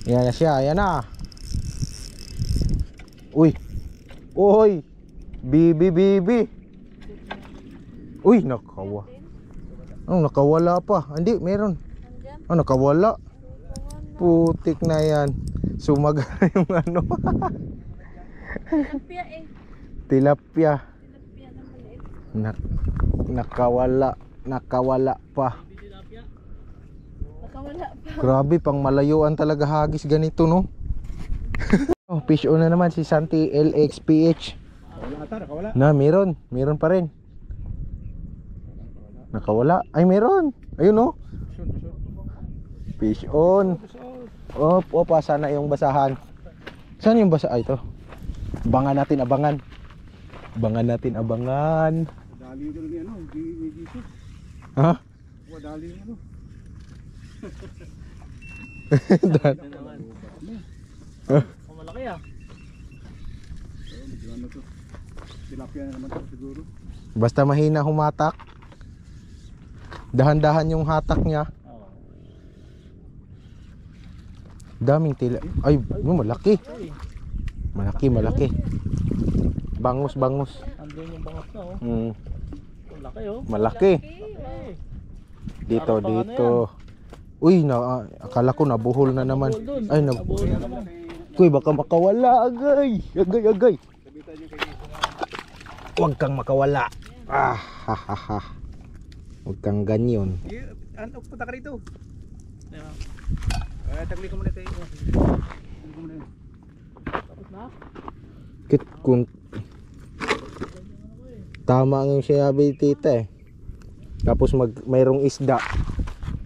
Ayan na siya, ayan na. Uy. Uy. Bibi. Uy, nakawa. Oh, nakawala pa. Hindi, meron. Andyan. Oh, nakawala. Putik na yan. Sumaga yung ano. Tilapia eh. Tilapia. Tilapia na maliit. Nakawala pa. Nakawala pa. Grabe, pang malayuan talaga hagis ganito no. Oh, fish on na naman si Santi LXPH. Nakawala. Na, meron pa rin. Nakawala. Ay, meron. Ayun oh. Fish on. Opa, sana yung basahan. Saan yung basa? Ay, ito. Abangan natin. Dali ko ni ano, ni Jesus. Ha? Dali ano. Oh, malaki ah. Ano to? Tilapia na naman to siguro. Basta mahina humatak. Dahan-dahan yung hatak niya. Oo. Daming tila. Ay, malaki. Malaki. Bangus. Andun yung bangot na oh. Mm, Ang laki oh. malaki. Eh. Dito. Parang pang Uy, akala ko nabuhol na naman. Ay, Nabuhay na naman. Kuy, baka makawala. Agay. Huwag kang makawala. Ha. Huwag kang ganyan. Ano, punta ka rito. Yeah. Tagli ko muna tayo. Tapos na. Kit kung tama ang sinabi tita eh. Tapos mayroong isda.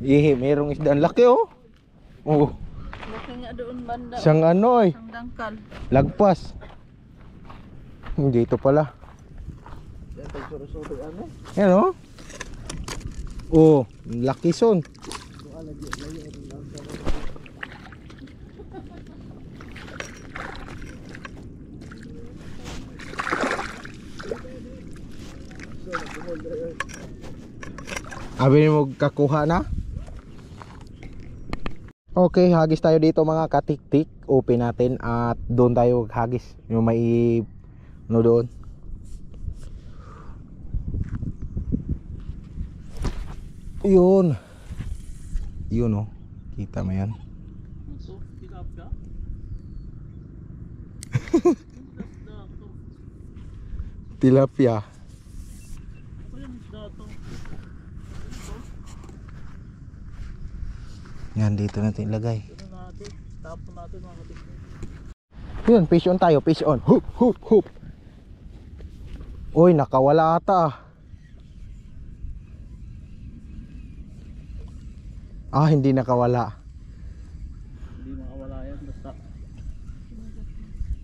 Mayroong isda. Ang laki oh. Oh. Laki nga doon banda. Siyang ano eh. Ang dangkal. Lagpas. Dito pala. Yan oh. Oh, laki son. Abi mo kakuha na? Okay, hagis tayo dito mga katiktik. Open natin at doon tayo hagis. Yung may ano doon. Yun. Yun oh. Kita mo yan. Ito, tilapia. Tilapia. Ano yung isda to? Yan, dito natin ilagay. Ano natin? Tapon natin mga katiktik. Yun, fish on tayo, fish on. Hoop, hoop, hoop. Uy, nakawala ata. Hindi nakawala. Hindi makawala yan. Basta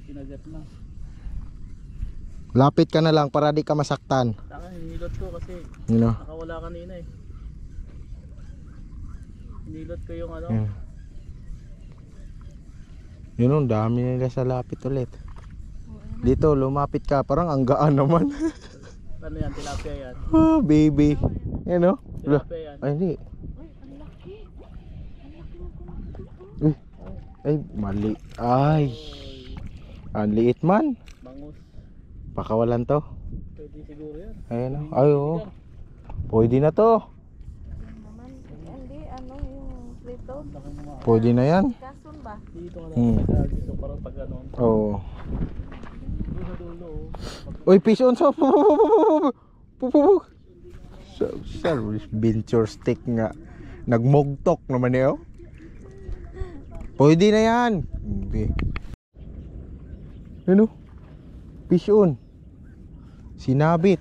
kinagat na. Lapit ka na lang para di ka masaktan. Saka hinilot ko kasi You know? nakawala kanina eh. Hinilot ko yung ano. Yan. Yun ang dami nila sa lapit ulit. Dito, lumapit ka. Parang ang gaan naman. Ano yan? Tilapia yan. Baby. Yan o. Tilapia yan. Ay, hindi. Uy, ang laki. Ang laki ng kumakit. Uy. Ay, mali. Ay. Ang liit man. Bangus. Pakawalan to. Pwede siguro yan. Ayan o. Ay, oo. Pwede na to. Yan naman. Hindi, ano yung prito. Laki ng mga Pwede na yan. Kason ba? dito ka Hmm. lang nag-agis. So parang pag ano. Oo. Doon sa dulo. Uy, fish on sa venture stick nga. Nagmugtok naman eh oh. Pwede na yan. Hindi. Ano? Fish on. Sinabit.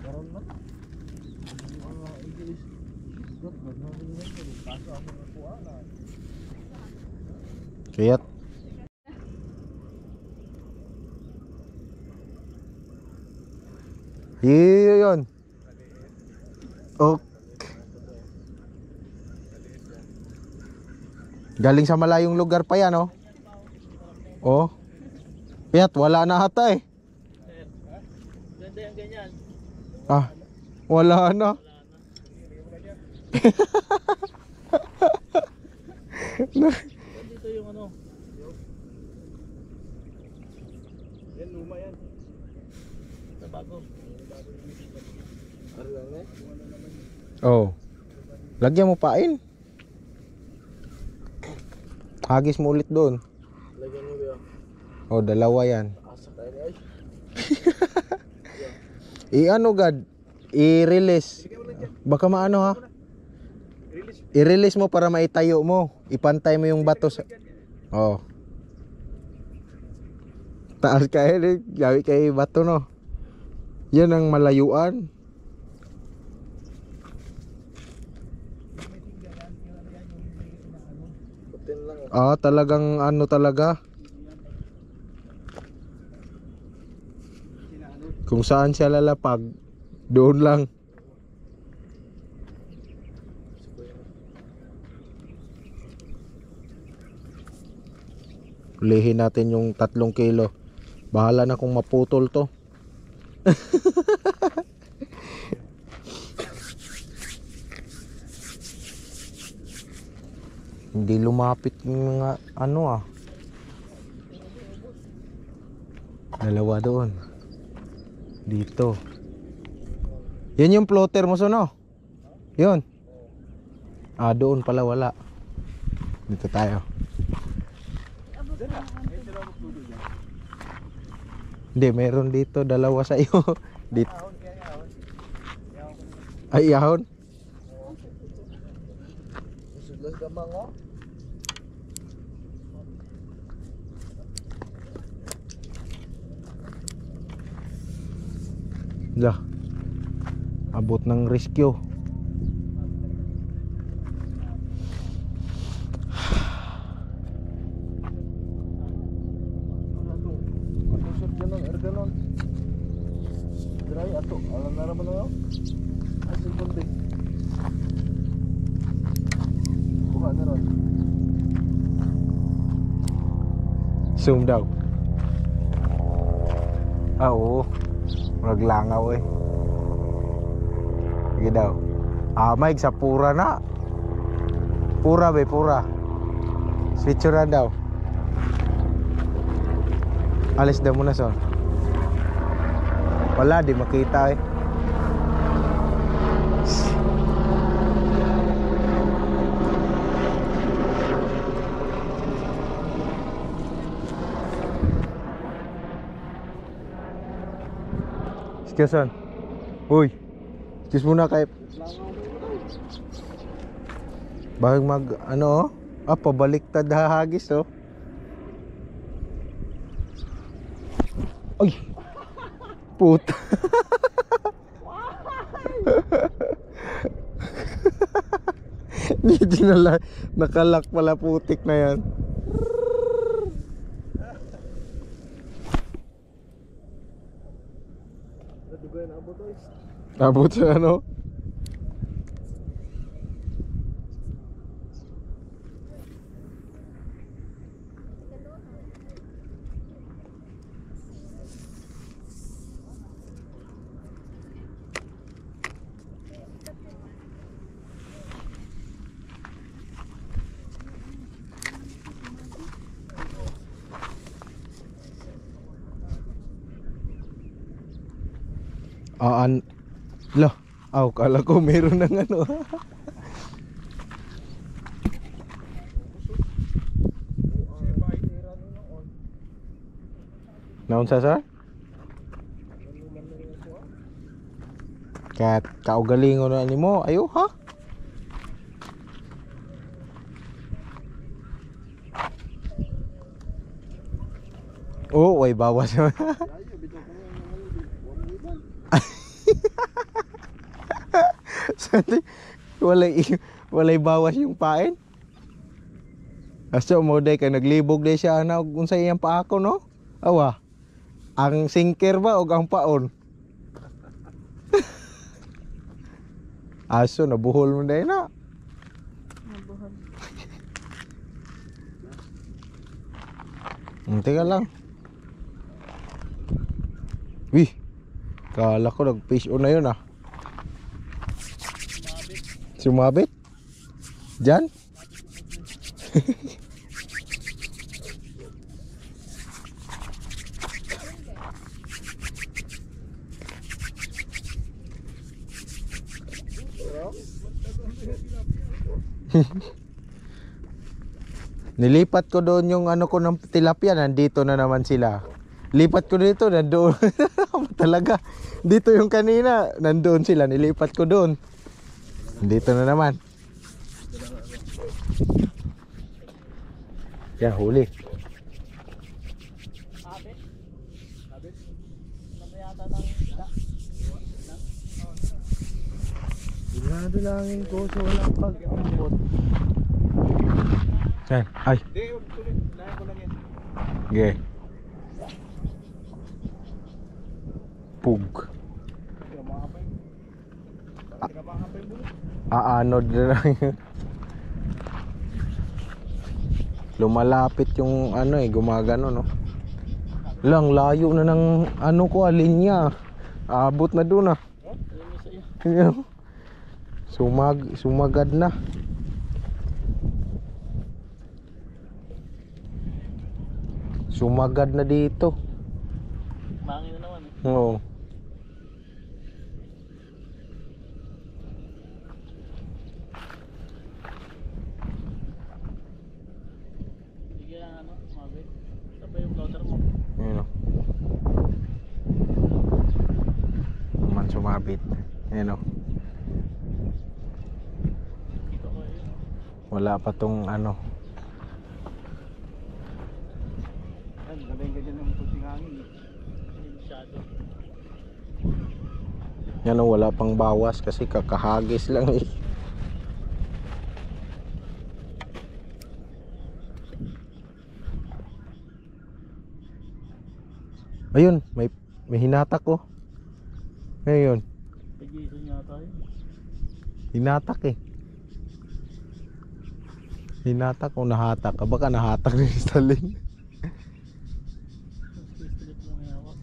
Karoon na. Mga English. Got nagnamin yan. Kaso ako nakuha na. Kayat. Yun. Okay. Galing sa malayong lugar pa yan, oh. Oh. Kayat, wala na ata eh. Ganda yung ganyan. Wala na. Dito yung ano. Yan, luma yan. Sa bago. Oh. Lagyan mo pain. Hagis mo ulit doon. Lagyan mo ba? Oh, dalawa yan. Asa tayo ay. I-ano gad? I-release. Baka maano ha? I-release mo para maitayo mo. Ipantay mo yung bato sa... Oh. Taas kayo, gawi kayo bato no. Yan ang malayuan. Talagang ano talaga. Kung saan siya lalapag, doon lang. Hulihin natin yung 3 kilo. Bahala na kung maputol to. Hindi lumapit yung mga ano ah. Dalawa doon. Dito. Yan yung floater mo no? Yun. Doon pala wala. Dito tayo. Hindi, meron dito. Dalawa sa iyo. Dito. Ay, yahon. Sudlas gamang oh. Lah. Abot ng rescue. Alam na naman mo. Asin kundi. Buka na ron. Zoom daw. Oo. Maglangaw eh. Sige daw. Maig sa pura na. Pura be, pura. Switcher na daw. Alis daw muna son. Wala, di makita eh. Excuse son. Uy. Excuse muna kay. Bakit mag ano oh? Pabaliktad hahagis oh. Ay. Puta. Hindi na nakalak pala putik na yan. Abot sa ano? Lah, kala ko meron ng ano. Naon sa? Kat kaugalingon na nimo, ayo ha? Oh, way bawas. walay bawas yung pain. Aso mo day kay naglibog day siya na unsay iyang paako no? Awa. Ang sinker ba o ang paon? Aso nabuhol mo day na. Nabuhol. Teka lang. Wih. Kala ko nag-fish on na yun ah. Sumabit? Diyan? Nilipat ko doon yung ano ko ng tilapia, nandito na naman sila. Lipat ko dito, nandoon. Talaga. Dito yung kanina, nandoon sila, nilipat ko doon. Dito na naman. Yan, huli. Abit. Abit. Ano yata ng isda? Dinadalangin ko sa walang pag-ambot. Yan, ay. Hindi, tuloy. Lahat ko lang yan. Okay. Pug. Aanod na lang yun. Lumalapit yung ano gumagano no. Lang layo na ng ano ko linya. Abot na doon ah. Sumagad na. Sumagad na dito. Mangin na naman eh. Oo. Sige lang ano, mabit. Ito pa yung floater mo. Ayun o. Naman sumabit. Ayun o. Ito ko yun. Wala pa tong ano. Ay, galing ganyan ng puting hangin. Hindi masyado. Yan o, wala pang bawas kasi kakahagis lang eh. Ayun, may hinatak ko. Ayun, Pag-iison yata yun. hinatak eh. Hinatak o nahatak. Baka nahatak rin sa Stalin. Pistolet lang may hawak.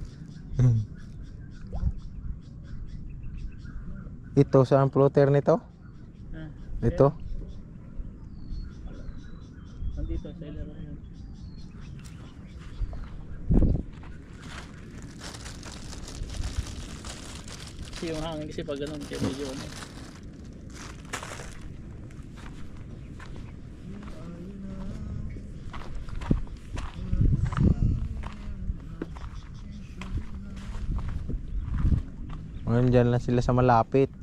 Ito sa floater nito? Ah, Ito? nandito sa ilalim yan. Kasi yung hangin kasi pag ganun kaya medyo ano. Ngayon dyan lang sila sa malapit.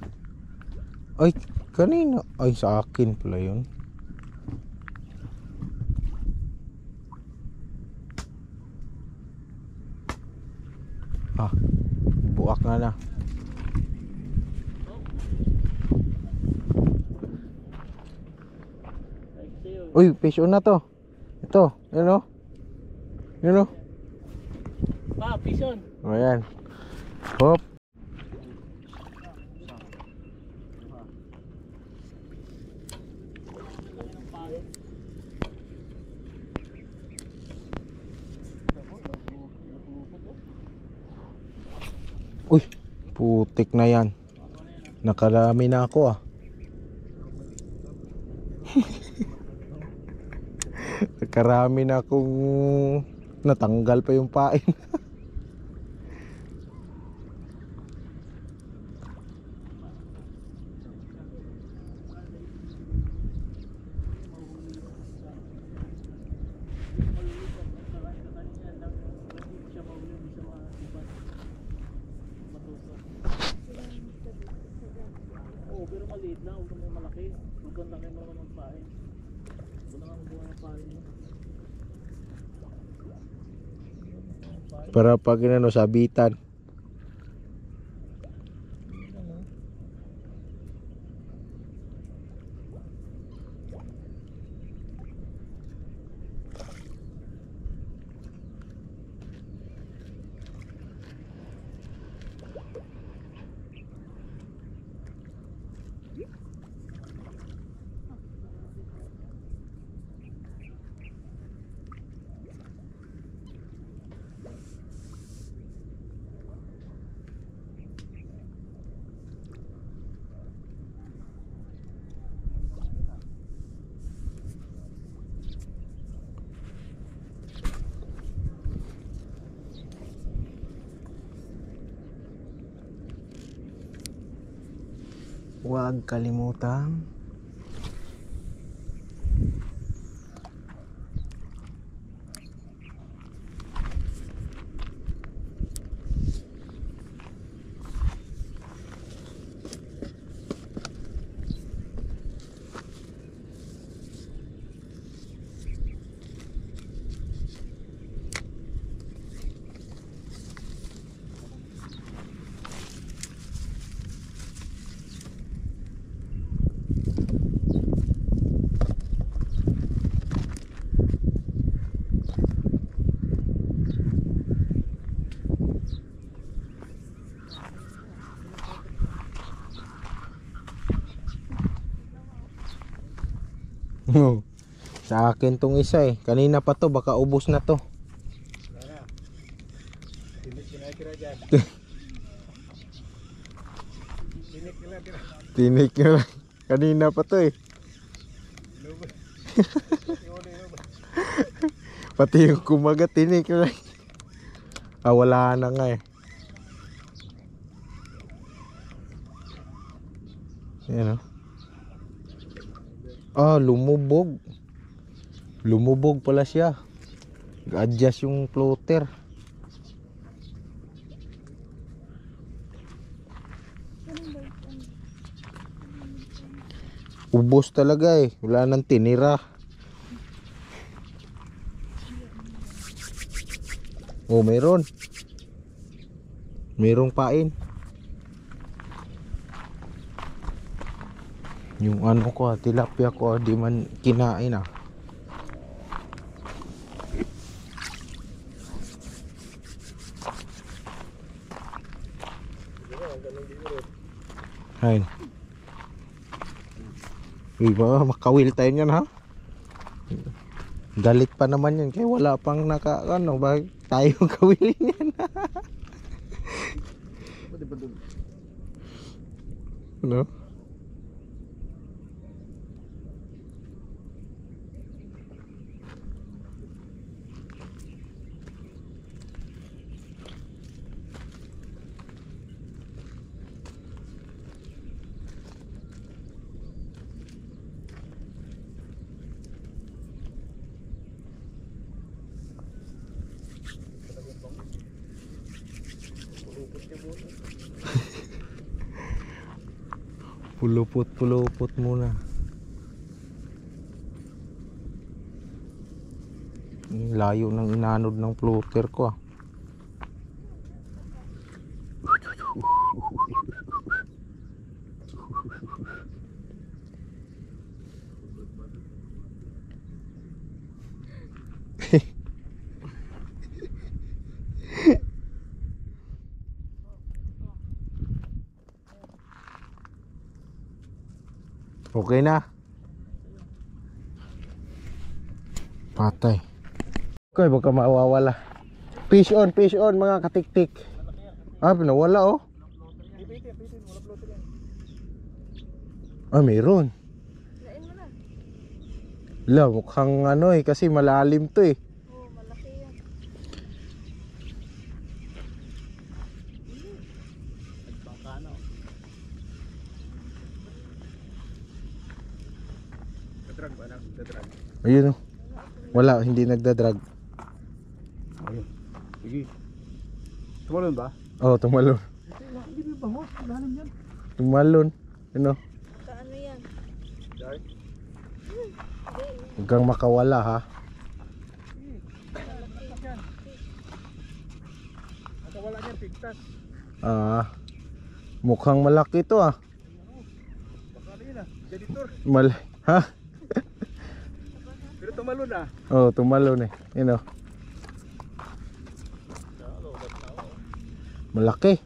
Ay, kanina. Ay, sa akin pala yun. Ah, buak na na. Ay, kasi yun. Uy, fish on na to. Ito, yun o. Yun o. Pa, pison. Ayan. Hop. Uy, putik na yan. Nakarami na ako ah. Nakarami na akong natanggal pa yung pain. Oo, pero maliit lang, huwag kang malaki. Huwag kang laki mo magpain. Huwag na nga magbuha ng pain mo. Para pag inano sabitan. Huwag kalimutang sa akin tong isa eh. Kanina pa to, baka ubos na to. Tinik na lang. Kanina pa to eh. Pati yung kumagat tinik na lang. Ah, wala na nga eh. Ayan o. Ah, lumubog. Lumubog pala siya. Adjust yung floater. Ubos talaga eh. Wala nang tinira. Oh, meron. Merong pain. Yung ano ko, tilapia ko, di man kinain ah. Ayun. Uy, ba, makawil tayo niyan ha. Galit pa naman yan, kaya wala pang naka, ano, ba tayo kawilin yan. No? Pulupot muna. Layo ng inanod ng floater ko ah. Okay na. Patay. Okay, baka mawawala. Fish on mga katiktik. Ah, nawala oh. Ah, mayroon. Lain mo na. La, mukhang ano eh, kasi malalim to eh. Oo, malaki yan. Bangkano. Ayun oh. Wala, hindi nagdadrag. Ayun. Sige. Tumalon ba? Oh, tumalon. Hindi ba mo? Lalim yan. Tumalon. Ano? Kaano yan? Dark? Huwag kang makawala ha. Wala niyan, pigtas. Ah, mukhang malaki to ah. Baka yun ah. Janitor. Ha? Pero tumalon ah. Oh, tumalon eh. Yun oh. Malaki.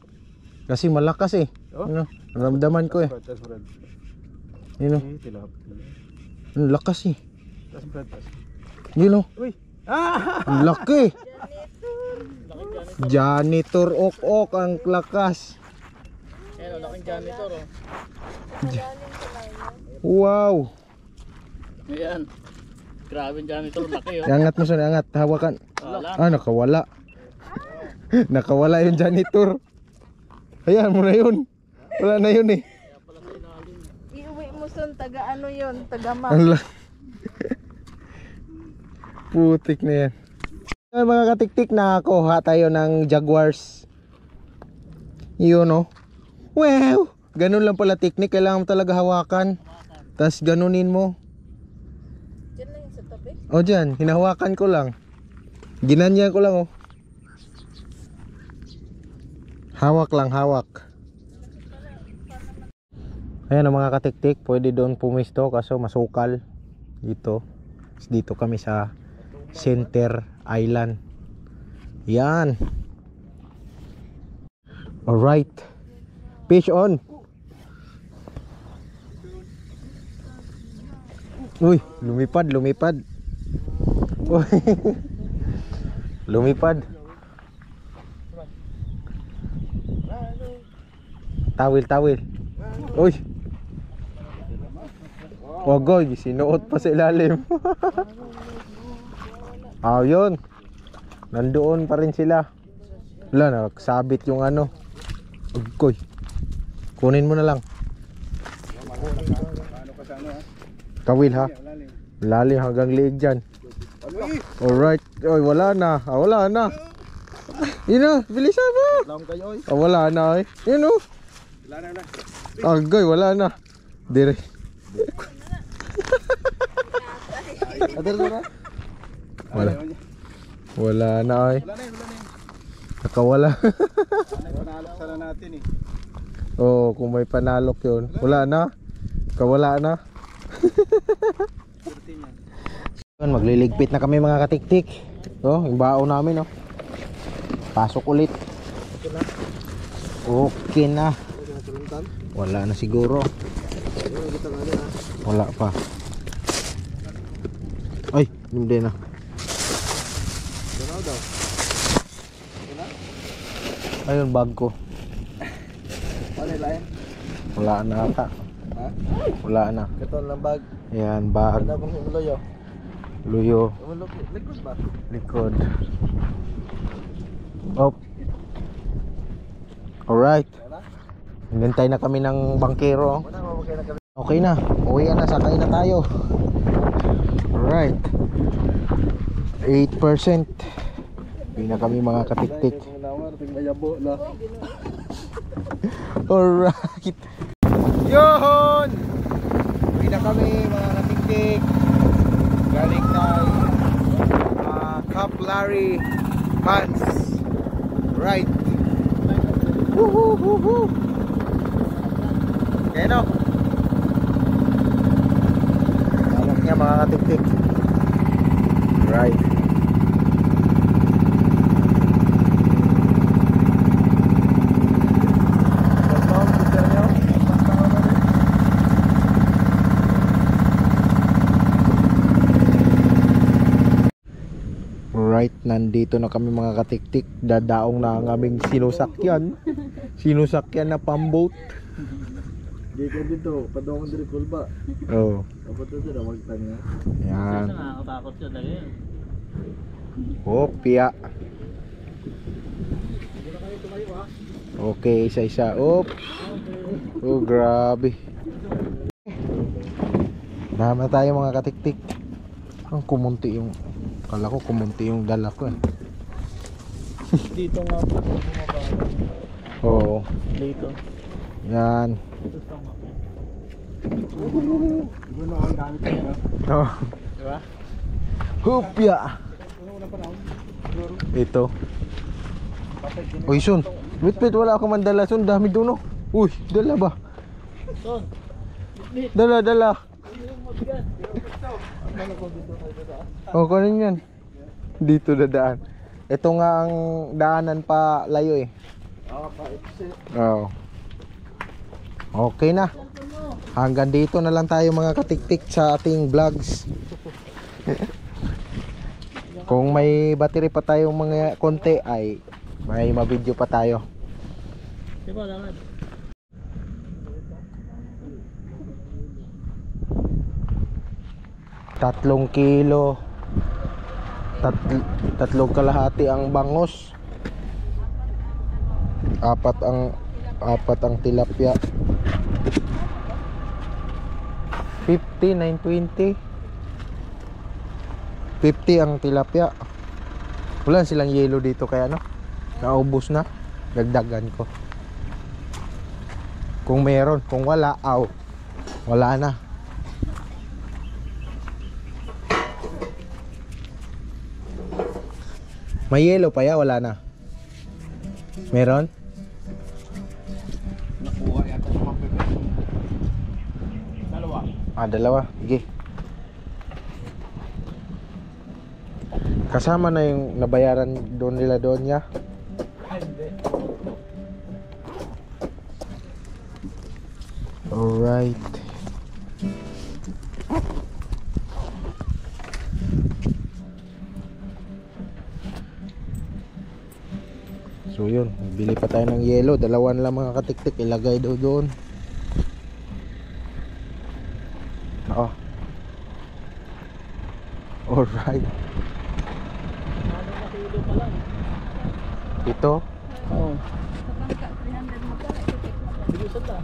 Kasi malakas eh. Oh? Ano? Naramdaman ko eh. Tas Fred. Yun oh. Tilap. Ang lakas eh. Tas Fred. Yun oh. Uy. Ah! Ang laki. Janitor ok ang lakas. Ayan, laking janitor oh. Malalim sa layo. Wow. Ayan. Grabe yung janitor, laki oh. Angat mo siya, angat. Hawakan. Wala. Ah, nakawala. Nakawala yung janitor. Ayan mo na yun. Wala na yun eh. Kaya pala sa ilalim. Iuwi mo son, taga ano yun, taga ma. Ang putik na yan. Ayan, mga katiktik, nakakuha tayo ng jaguars. Yun oh. Wow. Ganun lang pala technique. Kailangan mo talaga hawakan. Tapos ganunin mo. Diyan lang yung sa tabi. O dyan, hinahawakan ko lang. Ginanyan ko lang oh. Hawak lang, hawak. Ayan ang mga katiktik, pwede doon pumisto kaso masukal. Dito. Dito kami sa Center Island. Yan. Alright. Fish on. Uy, lumipad. Uy. Lumipad. Tawil. Uy. Ogoy, sinuot pa sa ilalim. Yun. Nandoon pa rin sila. Wala, nagsabit yung ano. Ogoy. Kunin mo na lang. Ano ka sa ano ah? Kawil ha. Lalim hanggang liig dyan. Alright. Oy, wala na. Wala na. Yun o, bilisan mo. Lang kayo oy. Wala na eh. Yun o. Wala na. Agay, wala na. Dire. Adal na. Wala. Wala na ay. Wala na. Nakawala. Panalok sana natin eh. Oh, kung may panalok yun. Wala na. Kawala na. Magliligpit na kami mga katiktik. Oh, yung baon namin oh. Pasok ulit. Okay na. Wala na siguro. Wala pa. Ay, hindi na. Ayun, bag ko. Wala na ata. Ha? Wala na. Ito lang bag. Yan, bag. Ano bang himuloyo? Luyo. Likod ba? Likod. Oh. Alright. Hinintay na kami ng bangkero. Wala mo magkaya na kami. Okay na. Uwi na. Sakay na tayo. Alright. 8%. Uwi na kami mga katiktik. Mayabo na. Alright. Yun! Uwi na kami mga katiktik. Galing tayo Cap Larry Pants. Right. Woohoo! Okay no? Alok niya mga katiktik. Right. Right, nandito na kami mga katiktik. Dadaong na ang aming sinusakyan. Sinusakyan na pamboat. Di ka dito, padong ang dirikol ba? Oh, Dapat na sila magtanya. yan. Kasi nakakatakot siya talaga yun. Opya. Okay, isa-isa. Op. Oh, grabe. Dama tayo mga katiktik. Ang kumunti yung... Kala ko kumunti yung dala ko eh. Dito nga po bumaba. Oo. Dito. Yan. Dito sa nga. Ano ang gamit niya? Oh. Diba? Opya. Ito. Uy, Sun. Wait, wala ako mandala. Sun, dami doon oh. Uy, dala ba? Son. Bit. Dala. Yung mabigat. Ano ko dito tayo sa? Oh, kunin yan. Dito dadaan. Ito nga ang daanan pa layo eh. Oh. Okay na. Hanggang dito na lang tayo mga katiktik sa ating vlogs. Kung may battery pa tayong mga konti ay may mabidyo pa tayo. Diba lang? 3 kilo. 3 kalahati ang bangos. 4 ang tilapia. 50, 920. 50 ang tilapia. Wala silang yelo dito kaya no? Naubos na. Dagdagan ko. Kung meron, kung wala, wala na. May yelo pa ya, wala na. Meron? Nakuha yata sa mga dalawa. Dalawa. Sige. Kasama na yung nabayaran doon nila doon niya. Alright. So yun, bili pa tayo ng yelo. 2 lang mga katiktik, ilagay daw doon. Oo. Alright. Ano na kilo pa lang. Ito. Oo. Sa bangka, 300 magkano? Bilisan na.